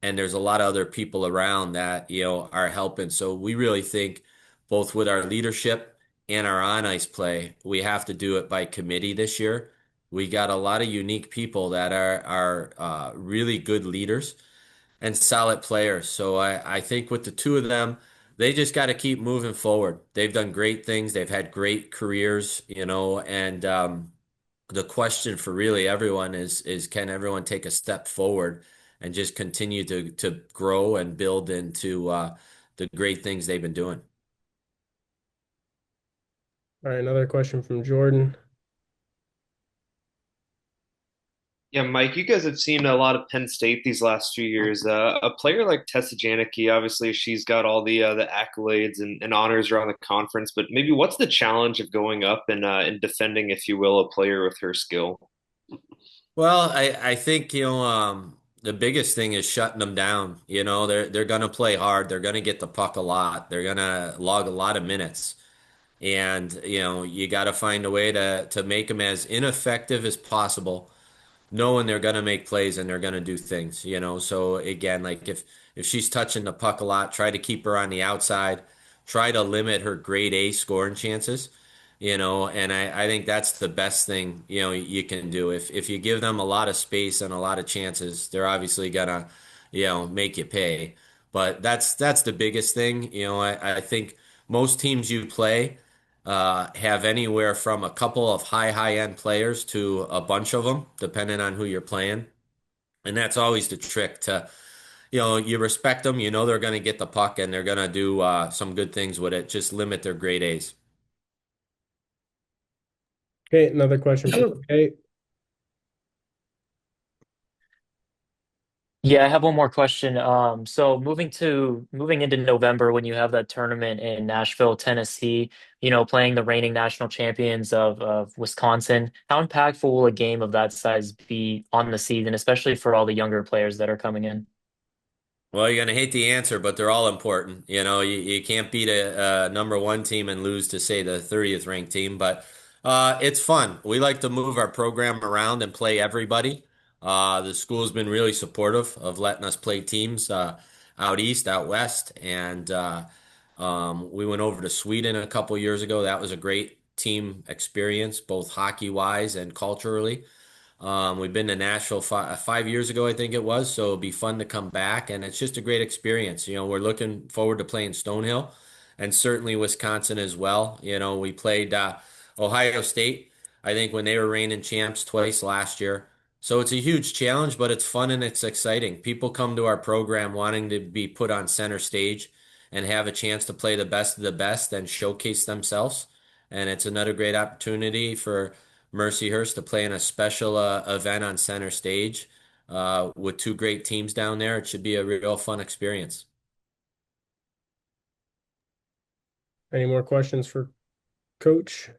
And there's a lot of other people around that, are helping. So we really think both with our leadership and our on ice play, we have to do it by committee this year. We got a lot of unique people that are really good leaders and solid players. So I think with the 2 of them, they just got to keep moving forward. They've done great things. They've had great careers, and the question for really everyone is can everyone take a step forward and just continue to grow and build into the great things they've been doing. All right, another question from Jordan. Yeah, Mike, you guys have seen a lot of Penn State these last few years. A player like Tessa Janicki, obviously, she's got all the accolades and honors around the conference. But maybe what's the challenge of going up and defending, if you will, a player with her skill? Well, I think the biggest thing is shutting them down. They're gonna play hard. They're gonna get the puck a lot. They're gonna log a lot of minutes. And you got to find a way to make them as ineffective as possible, knowing they're going to make plays and they're going to do things. So again, like if she's touching the puck a lot, try to keep her on the outside, try to limit her grade A scoring chances. And I think that's the best thing you can do. If you give them a lot of space and a lot of chances, they're obviously gonna make you pay. But that's the biggest thing. I think most teams you play, have anywhere from a couple of high end players to a bunch of them, depending on who you're playing. And that's always the trick to, you respect them, they're going to get the puck and they're going to do some good things with it. Just limit their grade A's. Okay, another question for Kate. Yeah, I have one more question. So moving into November when you have that tournament in Nashville, Tennessee, playing the reigning national champions of Wisconsin, how impactful will a game of that size be on the season, especially for all the younger players that are coming in? Well, you're going to hate the answer, but they're all important. You can't beat a number one team and lose to, say, the 30th ranked team, but it's fun. We like to move our program around and play everybody. The school's been really supportive of letting us play teams out east, out west, and we went over to Sweden a couple years ago. That was a great team experience, both hockey-wise and culturally. We've been to Nashville 5 years ago, I think it was, so it'll be fun to come back, and it's just a great experience. We're looking forward to playing Stonehill, and certainly Wisconsin as well. We played Ohio State, I think, when they were reigning champs twice last year. So it's a huge challenge, but it's fun and it's exciting. People come to our program wanting to be put on center stage and have a chance to play the best of the best and showcase themselves. And it's another great opportunity for Mercyhurst to play in a special event on center stage with two great teams down there. It should be a real fun experience. Any more questions for Coach?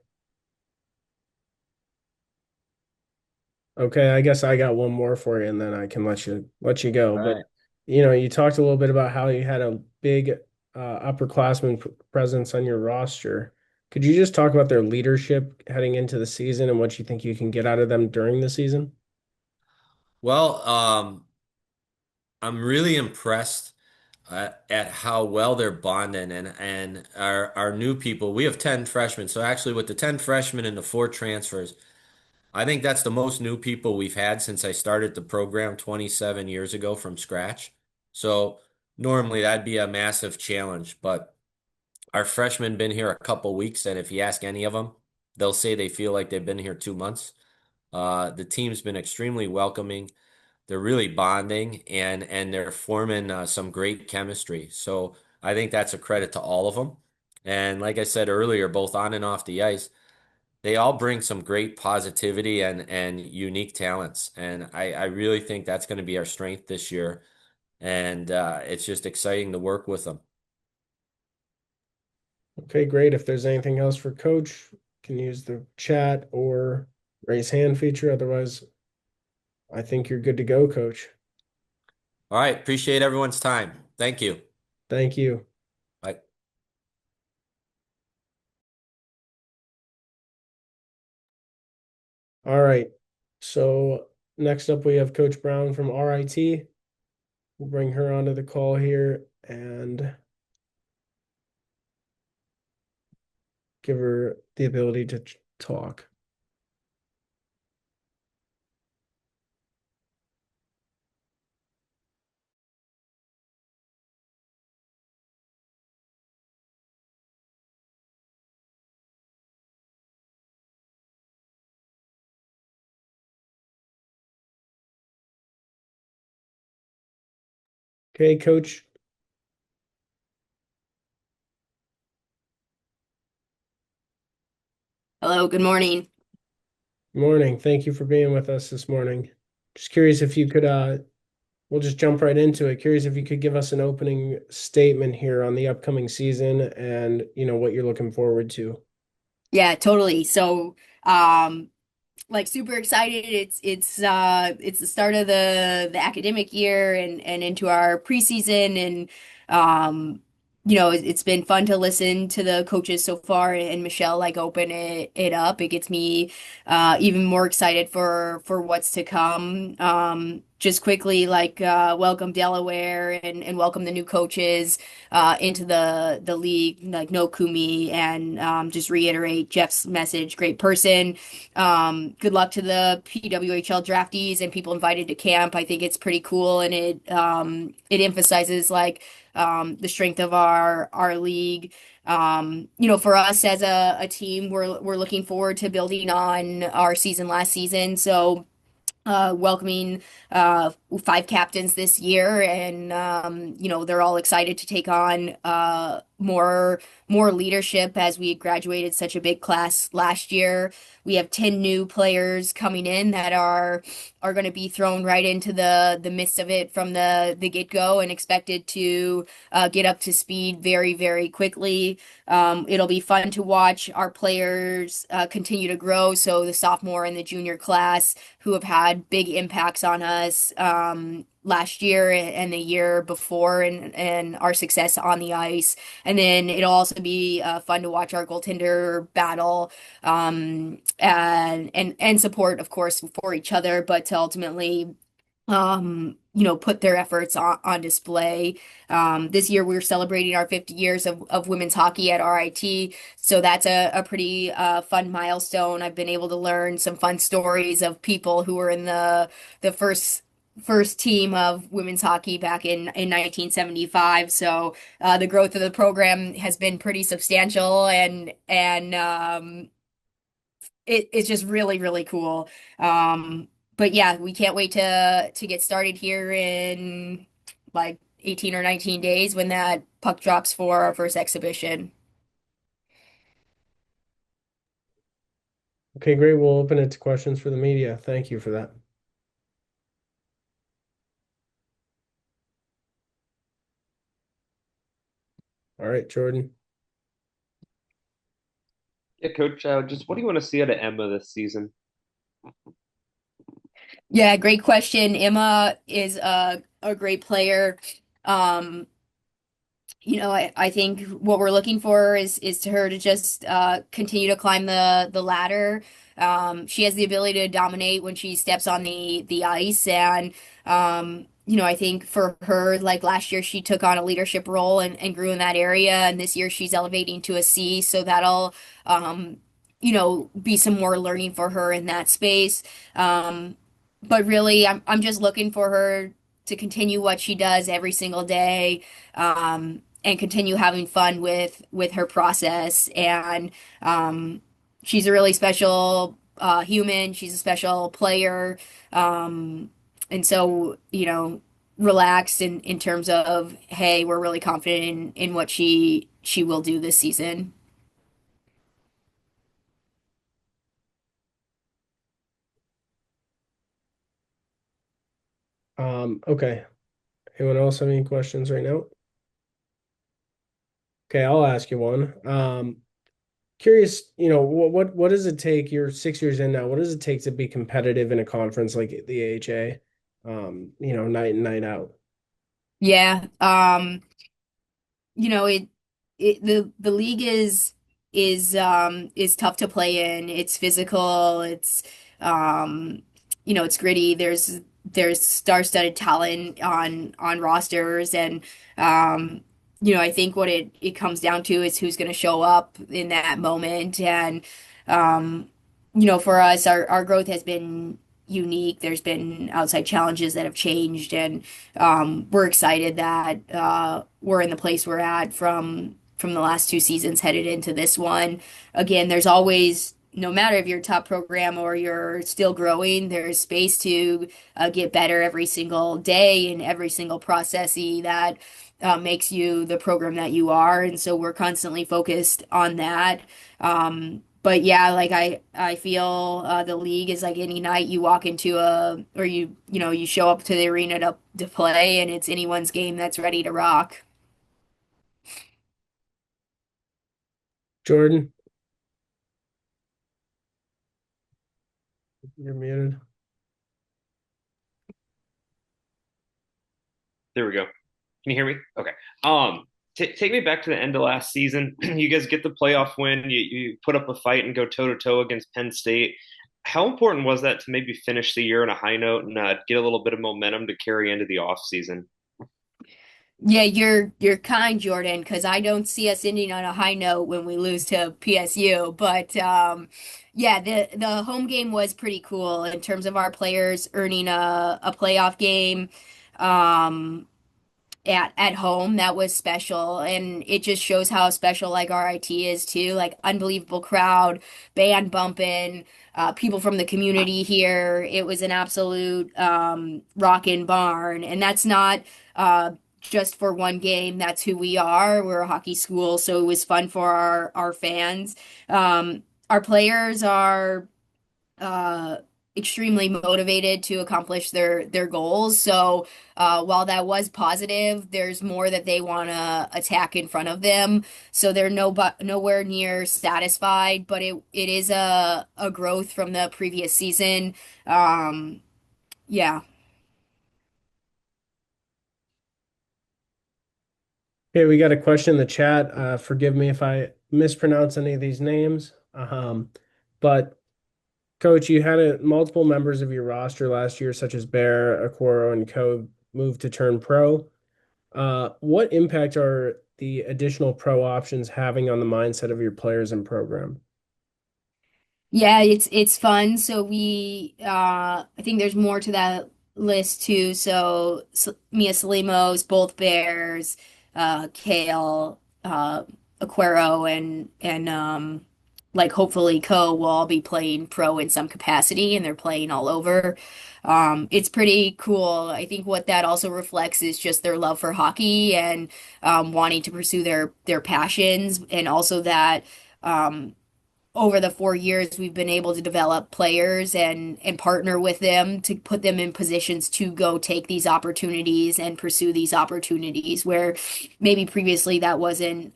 Okay, I guess I got one more for you, and then I can let you go. All But right. you talked a little bit about how you had a big upperclassman presence on your roster. Could you just talk about their leadership heading into the season and what you think you can get out of them during the season? Well, I'm really impressed at how well they're bonding and our new people. We have 10 freshmen. So actually with the 10 freshmen and the four transfers, I think that's the most new people we've had since I started the program 27 years ago from scratch. So normally that'd be a massive challenge, but our freshmen been here a couple weeks, and if you ask any of them, they'll say they feel like they've been here 2 months. The team's been extremely welcoming. They're really bonding and they're forming some great chemistry. So I think that's a credit to all of them. And like I said earlier, both on and off the ice, they all bring some great positivity and unique talents. And I really think that's going to be our strength this year. And it's just exciting to work with them. Okay, great. If there's anything else for Coach, you can use the chat or raise hand feature. Otherwise, I think you're good to go, Coach. All right. Appreciate everyone's time. Thank you. Thank you. Bye. All right. So next up, we have Coach Brown from RIT. We'll bring her onto the call here and give her the ability to talk. Okay, Coach. Hello, good morning. Morning. Thank you for being with us this morning. Just curious if you could, we'll just jump right into it. Curious if you could give us an opening statement here on the upcoming season and, what you're looking forward to. Yeah, totally. So, like super excited. It's the start of the academic year and into our preseason and it's been fun to listen to the coaches so far and Michelle like open it up. It gets me even more excited for what's to come. just quickly welcome Delaware and welcome the new coaches into the league, like no Coomey, and just reiterate Jeff's message. Great person. Good luck to the PWHL draftees and people invited to camp. I think it's pretty cool, and it emphasizes the strength of our league. For us as a team, we're looking forward to building on our season last season. So welcoming five captains this year, and they're all excited to take on more leadership as we graduated such a big class last year. We have 10 new players coming in that are going to be thrown right into the midst of it from the get-go and expected to get up to speed very, very quickly. It'll be fun to watch our players continue to grow. So the sophomore and the junior class who have had big impacts on us last year and the year before, and our success on the ice. And then it'll also be fun to watch our goaltender battle and support, of course, for each other, but to ultimately put their efforts on display. This year we're celebrating our 50 years of women's hockey at RIT. So that's a pretty fun milestone. I've been able to learn some fun stories of people who were in the first team of women's hockey back in 1975. So the growth of the program has been pretty substantial, and it's just really, really cool. But yeah, we can't wait to get started here in like 18 or 19 days when that puck drops for our first exhibition. Okay, great. We'll open it to questions for the media. Thank you for that. All right, Jordan. Yeah, Coach, just what do you want to see out of Emma this season? Yeah, great question. Emma is a great player. Um, I think what we're looking for is to her to just continue to climb the ladder. She has the ability to dominate when she steps on the ice, and I think for her, like last year, she took on a leadership role and grew in that area, and this year she's elevating to a C, so that'll be some more learning for her in that space. But really, I'm just looking for her to continue what she does every single day. And continue having fun with her process. And she's a really special human. She's a special player. And so, relaxed in terms of, hey, we're really confident in what she will do this season. Okay. Anyone else have any questions right now? Okay, I'll ask you one. Curious, what does it take? You're 6 years in now. What does it take to be competitive in a conference like the AHA? Night in, night out. Yeah. The league is tough to play in. It's physical. It's gritty. There's star-studded talent on rosters, and I think what it comes down to is who's going to show up in that moment. And for us, our growth has been unique. There's been outside challenges that have changed, and we're excited that we're in the place we're at from the last two seasons headed into this one. Again, there's always, no matter if you're a top program or you're still growing, there's space to get better every single day in every single processy that makes you the program that you are. And so we're constantly focused on that. But yeah, like I feel the league is like any night you walk into or you show up to the arena to play, and it's anyone's game that's ready to rock. Jordan, you're muted. There we go. Can you hear me? Okay. Take me back to the end of last season. You guys get the playoff win. You put up a fight and go toe to toe against Penn State. How important was that to maybe finish the year on a high note and get a little bit of momentum to carry into the off season? Yeah, you're kind, Jordan, because I don't see us ending on a high note when we lose to PSU. But yeah, the home game was pretty cool in terms of our players earning a playoff game. Um, at home. That was special, and it just shows how special like RIT is too. Like unbelievable crowd, band bumping, people from the community here. It was an absolute rockin' barn, and that's not just for one game. That's who we are. We're a hockey school, so it was fun for our fans. Our players are uh, extremely motivated to accomplish their goals. So while that was positive, there's more that they want to attack in front of them. So they're nowhere near satisfied, but it is a growth from the previous season. Um, yeah. Okay, we got a question in the chat. Forgive me if I mispronounce any of these names. But Coach, you had multiple members of your roster last year, such as Bear, Aquaro, and Co. move to turn pro. What impact are the additional pro options having on the mindset of your players and program? Yeah, it's fun. So I think there's more to that list too. So, Mia Salimos, both Bears, Kale, Aquero, and like hopefully Co will all be playing pro in some capacity, and they're playing all over. It's pretty cool. I think what that also reflects is just their love for hockey and wanting to pursue their passions, and also that. Over the 4 years, we've been able to develop players and partner with them to put them in positions to go take these opportunities and pursue these opportunities where maybe previously that wasn't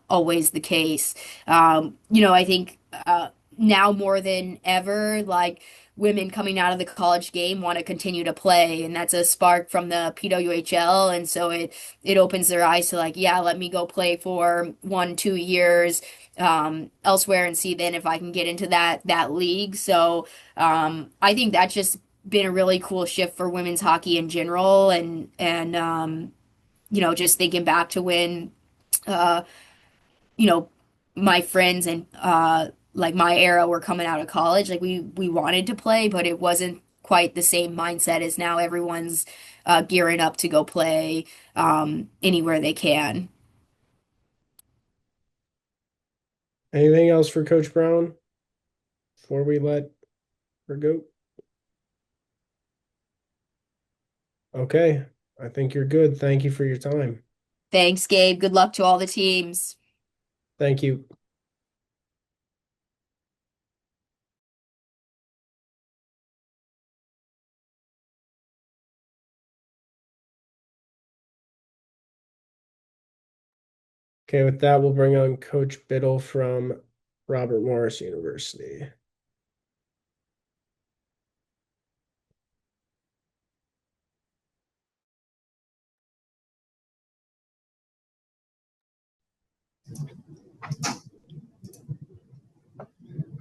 always the case. I think now more than ever, like women coming out of the college game want to continue to play, and that's a spark from the PWHL, and so it opens their eyes to like, yeah, let me go play for 1, 2 years elsewhere and see then if I can get into that league. So I think that's just been a really cool shift for women's hockey in general, and just thinking back to when uh, you know my friends and like my era were coming out of college, like we wanted to play, but it wasn't quite the same mindset as now. Everyone's gearing up to go play anywhere they can. Anything else for Coach Brown before we let her go? Okay, I think you're good. Thank you for your time. Thanks, Gabe. Good luck to all the teams. Thank you. Okay, with that, we'll bring on Coach Bittle from Robert Morris University.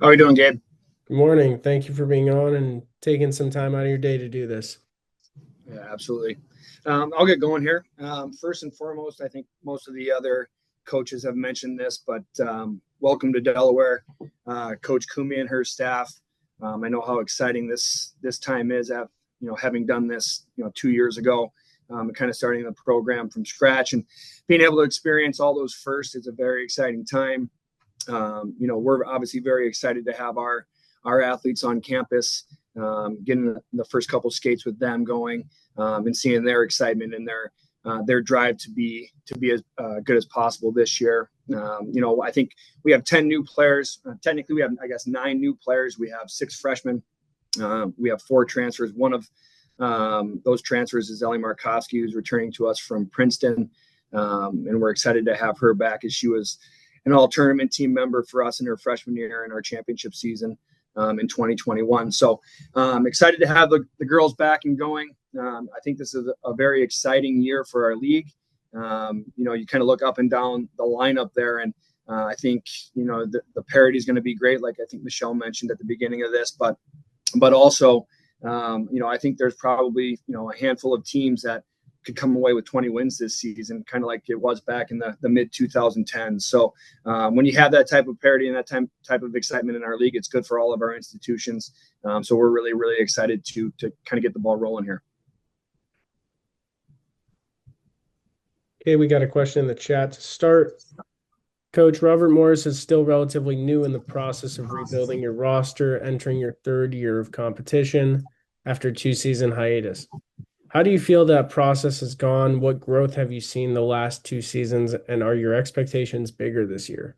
How are you doing, Gabe? Good morning. Thank you for being on and taking some time out of your day to do this. Yeah, absolutely. I'll get going here. First and foremost, I think most of the other coaches have mentioned this, but welcome to Delaware, Coach Coomey and her staff. I know how exciting this time is. Having done this 2 years ago, kind of starting the program from scratch and being able to experience all those firsts is a very exciting time. We're obviously very excited to have our athletes on campus, getting the first couple skates with them going, and seeing their excitement and their drive to be as good as possible this year. I think we have 10 new players. Technically, we have, I guess, 9 new players. We have 6 freshmen. We have 4 transfers. One of those transfers is Ellie Markovsky, who's returning to us from Princeton, and we're excited to have her back, as she was an all-tournament team member for us in her freshman year in our championship season in 2021. So excited to have the girls back and going. I think this is a very exciting year for our league. You kind of look up and down the lineup there, and I think, the parity is going to be great, like I think Michelle mentioned at the beginning of this, but also, I think there's probably, a handful of teams that could come away with 20 wins this season, kind of like it was back in the mid 2010s. So when you have that type of parity and that type of excitement in our league, it's good for all of our institutions. So we're really, really excited to kind of get the ball rolling here. Okay, we got a question in the chat to start. Coach, Robert Morris is still relatively new in the process of rebuilding your roster, entering your third year of competition after 2-season hiatus. How do you feel that process has gone? What growth have you seen the last 2 seasons, and are your expectations bigger this year?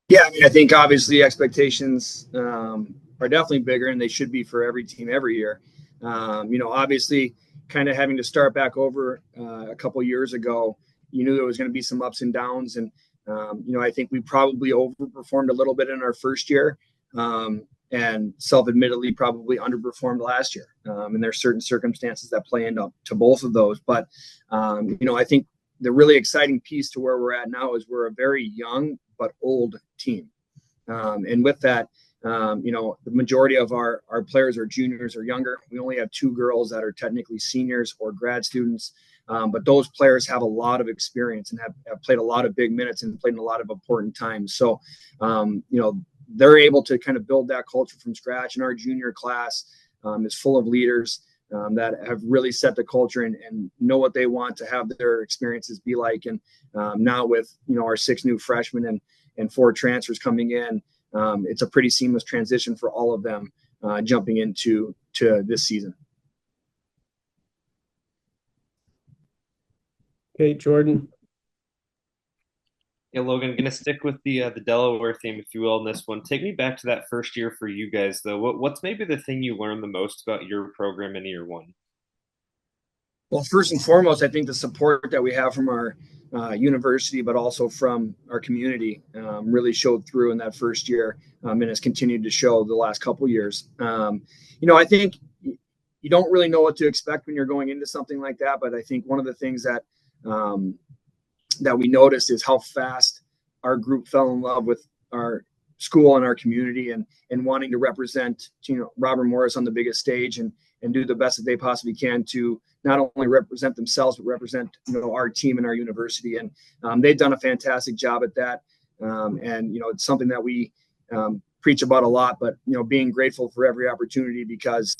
Yeah, I mean, I think obviously expectations are definitely bigger, and they should be for every team every year. Obviously, kind of having to start back over a couple years ago, you knew there was going to be some ups and downs, and I think we probably overperformed a little bit in our first year. And self-admittedly probably underperformed last year. And there's certain circumstances that play into both of those. But, I think the really exciting piece to where we're at now is we're a very young but old team. And with that, the majority of our players are juniors or younger. We only have 2 girls that are technically seniors or grad students. But those players have a lot of experience and have played a lot of big minutes and played in a lot of important times. So, they're able to kind of build that culture from scratch. And our junior class is full of leaders that have really set the culture and know what they want to have their experiences be like. And now with, our 6 new freshmen and 4 transfers coming in, it's a pretty seamless transition for all of them jumping into this season. Okay, Jordan. Yeah, Logan, going to stick with the Delaware theme, if you will, in this one. Take me back to that first year for you guys, though. What's maybe the thing you learned the most about your program in year one? Well, first and foremost, I think the support that we have from our university, but also from our community, really showed through in that first year, and has continued to show the last couple of years. I think you don't really know what to expect when you're going into something like that, but I think one of the things that we noticed is how fast our group fell in love with our school and our community and wanting to represent, Robert Morris on the biggest stage and do the best that they possibly can to not only represent themselves, but represent, our team and our university. And they've done a fantastic job at that. And it's something that we preach about a lot, but, being grateful for every opportunity because,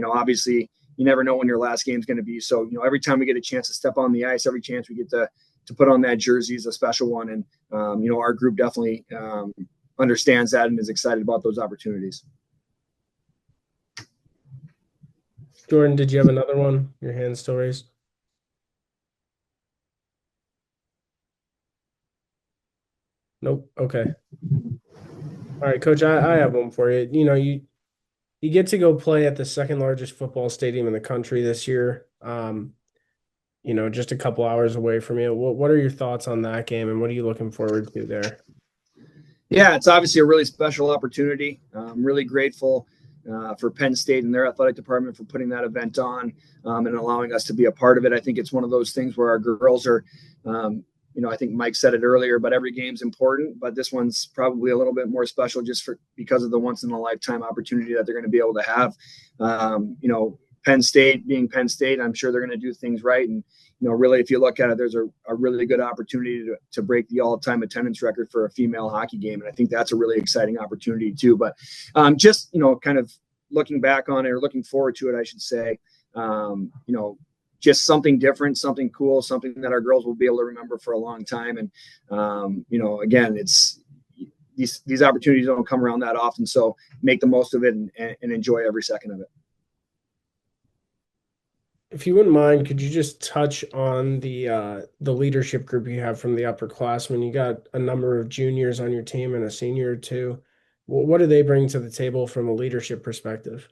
obviously you never know when your last game is going to be. So, every time we get a chance to step on the ice, every chance we get to put on that jersey is a special one. And, our group definitely understands that and is excited about those opportunities. Jordan, did you have another one? Your hand's still raised. Nope. Okay. All right, Coach, I have one for you. You get to go play at the second largest football stadium in the country this year. Just a couple hours away from you. What are your thoughts on that game, and what are you looking forward to there? Yeah, it's obviously a really special opportunity. I'm really grateful for Penn State and their athletic department for putting that event on and allowing us to be a part of it. I think it's one of those things where our girls are, I think Mike said it earlier, but every game's important, but this one's probably a little bit more special just because of the once in a lifetime opportunity that they're going to be able to have. Penn State being Penn State, I'm sure they're going to do things right. And, really, if you look at it, there's a really good opportunity to break the all-time attendance record for a female hockey game. And I think that's a really exciting opportunity too. But just, kind of looking back on it or looking forward to it, I should say, just something different, something cool, something that our girls will be able to remember for a long time. And, again, it's these opportunities don't come around that often. So make the most of it and enjoy every second of it. If you wouldn't mind, could you just touch on the leadership group you have from the upperclassmen? You got a number of juniors on your team and a senior or two. What do they bring to the table from a leadership perspective?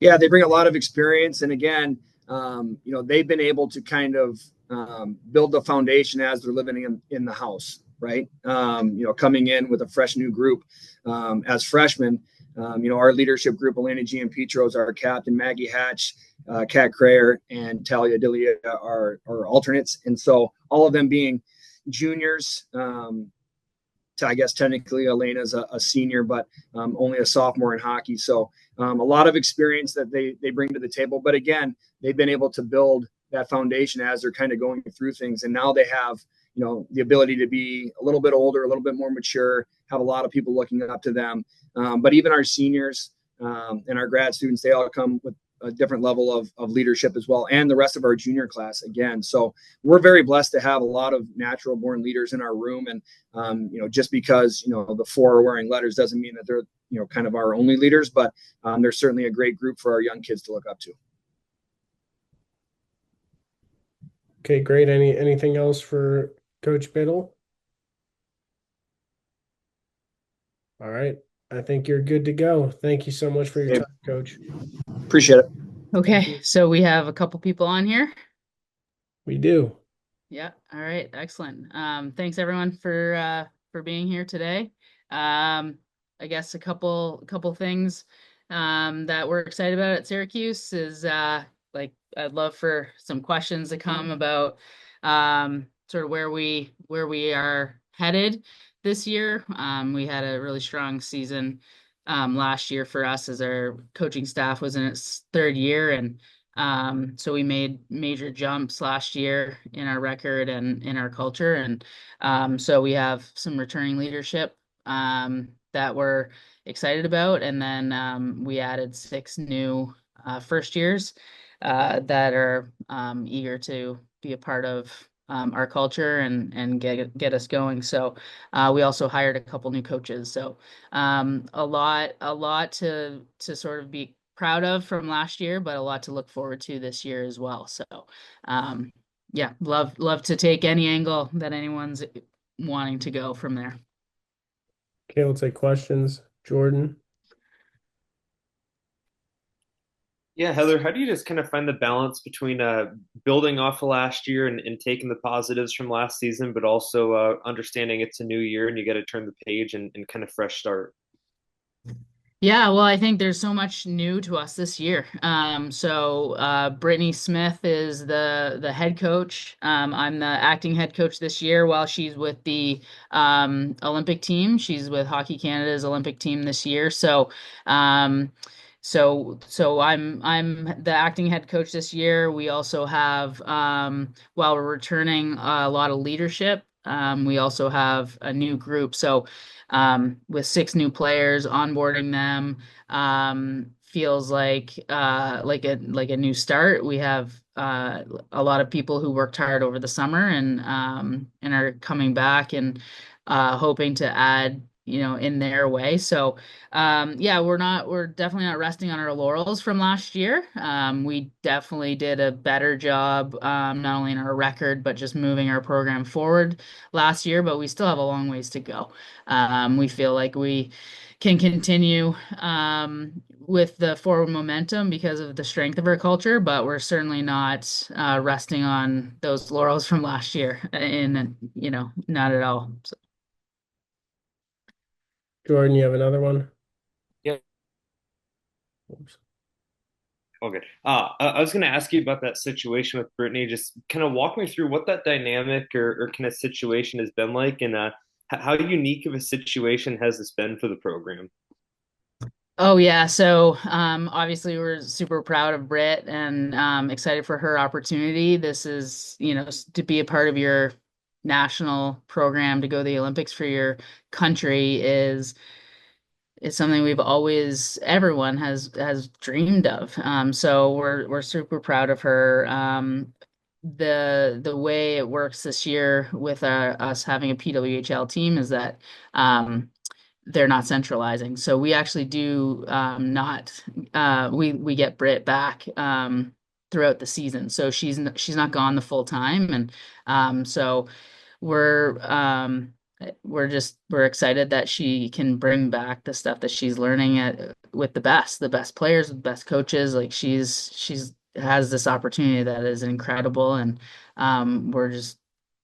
Yeah, they bring a lot of experience. And again, they've been able to kind of build the foundation as they're living in the house, right? Coming in with a fresh new group as freshmen. Our leadership group, Elena Gianpietro is our captain, Maggie Hatch, Kat Crayer, and Talia Delia are alternates. And so all of them being, juniors. I guess technically Elena's a senior, but only a sophomore in hockey. So a lot of experience that they bring to the table. But again, they've been able to build that foundation as they're kind of going through things. And now they have, the ability to be a little bit older, a little bit more mature, have a lot of people looking up to them. But even our seniors and our grad students, they all come with a different level of leadership as well, and the rest of our junior class again. So we're very blessed to have a lot of natural born leaders in our room. And just because the four are wearing letters doesn't mean that they're kind of our only leaders, but they're certainly a great group for our young kids to look up to. Okay, great. Anything else for Coach Bittle? All right. I think you're good to go. Thank you so much for your time, Coach. Appreciate it. Okay, so we have a couple people on here. We do. Yeah, all right, excellent. Thanks everyone for being here today. I guess a couple things that we're excited about at Syracuse is like I'd love for some questions to come about sort of where we are headed this year. We had a really strong season last year for us as our coaching staff was in its third year, and so we made major jumps last year in our record and in our culture. And so we have some returning leadership that we're excited about. And then we added 6 new first years that are eager to be a part of our culture and get us going. So we also hired a couple new coaches. So a lot to sort of be proud of from last year, but a lot to look forward to this year as well. So yeah, love to take any angle that anyone's wanting to go from there. Okay, we'll take questions. Jordan. Yeah, Heather, how do you just kind of find the balance between building off of last year and taking the positives from last season, but also understanding it's a new year and you got to turn the page and kind of fresh start? Yeah, well, I think there's so much new to us this year. So Brittany Smith is the head coach. I'm the acting head coach this year while she's with the Olympic team. She's with Hockey Canada's Olympic team this year. So so I'm the acting head coach this year. We also have while we're returning a lot of leadership, we also have a new group. So with 6 new players, onboarding them feels like a new start. We have a lot of people who worked hard over the summer and are coming back and hoping to add in their way. So yeah, we're definitely not resting on our laurels from last year. We definitely did a better job, not only in our record, but just moving our program forward last year, but we still have a long ways to go. We feel like we can continue with the forward momentum because of the strength of our culture, but we're certainly not resting on those laurels from last year, and not at all. So. Jordan, you have another one? Yeah. Oops. Okay. I was going to ask you about that situation with Brittany. Just kind of walk me through what that dynamic or kind of situation has been like, and how unique of a situation has this been for the program? Oh yeah, so obviously we're super proud of Britt and excited for her opportunity. This is, to be a part of your national program, to go to the Olympics for your country is something everyone has dreamed of. So we're super proud of her. The way it works this year with us having a PWHL team is that they're not centralizing. So we actually do not we get Britt back throughout the season. So she's not gone the full time, and so we're excited that she can bring back the stuff that she's learning with the best players, the best coaches. Like she's has this opportunity that is incredible, and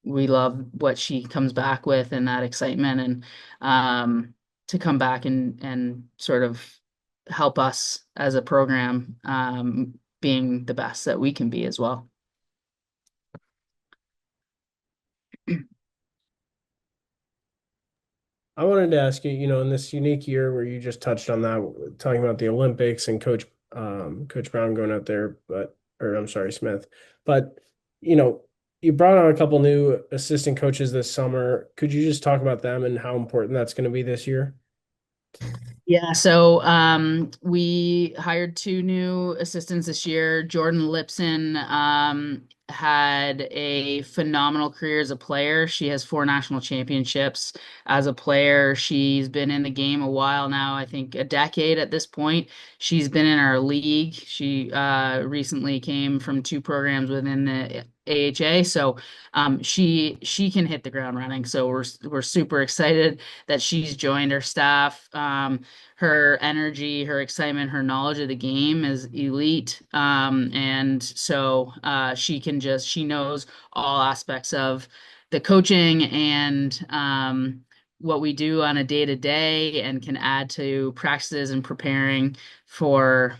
we love what she comes back with and that excitement, and to come back and sort of help us as a program being the best that we can be as well. I wanted to ask you, in this unique year where you just touched on that, talking about the Olympics and Coach Brown going out there, or I'm sorry, Smith, but you know, you brought on a couple new assistant coaches this summer. Could you just talk about them and how important that's going to be this year? Yeah, so we hired two new assistants this year. Jordan Lipson had a phenomenal career as a player. She has 4 national championships as a player. She's been in the game a while now, I think a decade at this point. She's been in our league. She recently came from 2 programs within the AHA, so she can hit the ground running. So we're super excited that she's joined our staff. Her energy, her excitement, her knowledge of the game is elite. And so she knows all aspects of the coaching and what we do on a day to day, and can add to practices and preparing for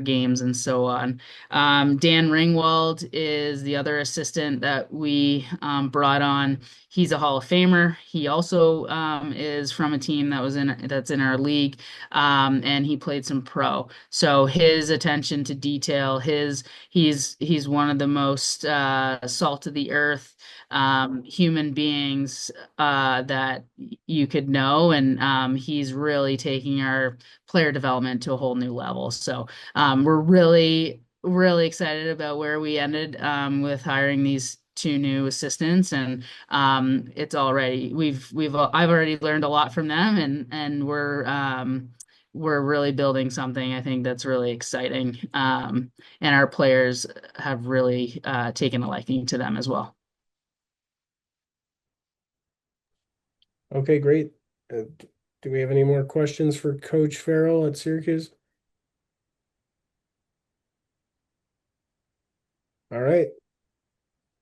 games and so on. Dan Ringwald is the other assistant that we brought on. He's a Hall of Famer. He also is from a team that's in our league, and he played some pro. So his attention to detail, he's one of the most salt of the earth human beings that you could know, and he's really taking our player development to a whole new level. So we're really excited about where we ended with hiring these two new assistants, and it's already I've already learned a lot from them, and we're really building something I think that's really exciting, and our players have really taken a liking to them as well. Okay, great. Do we have any more questions for Coach Farrell at Syracuse? All right.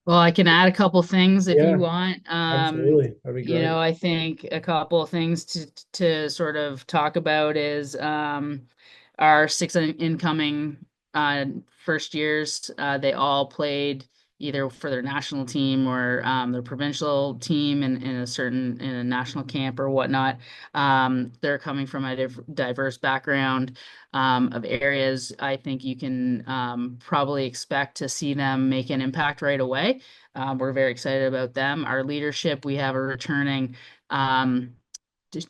Well, I can add a couple things if Yeah, you want. absolutely. That'd be great. I think a couple of things to sort of talk about is our 6 incoming first years. They all played either for their national team or their provincial team in a national camp or whatnot. They're coming from a diverse background of areas. I think you can probably expect to see them make an impact right away. We're very excited about them. Our leadership, we have a returning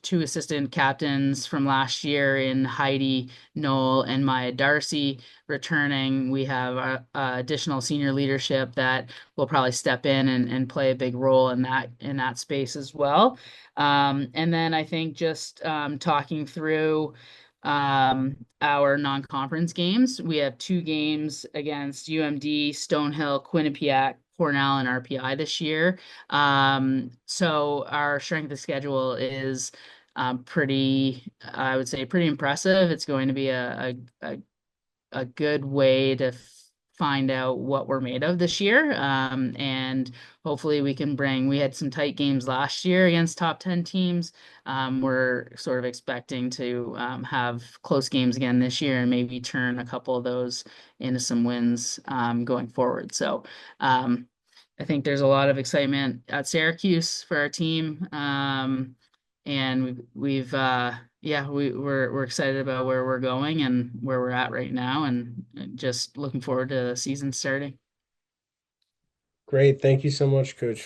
two assistant captains from last year in Heidi Knoll and Maya Darcy returning. We have additional senior leadership that will probably step in and play a big role in that space as well. And then I think just talking through our non-conference games, we have 2 games against UMD, Stonehill, Quinnipiac, Cornell, and RPI this year. So our strength of schedule is I would say pretty impressive. It's going to be a good way to find out what we're made of this year. And hopefully we had some tight games last year against top 10 teams. We're sort of expecting to have close games again this year and maybe turn a couple of those into some wins going forward. So I think there's a lot of excitement at Syracuse for our team. And we're excited about where we're going and where we're at right now, and just looking forward to the season starting. Great. Thank you so much, Coach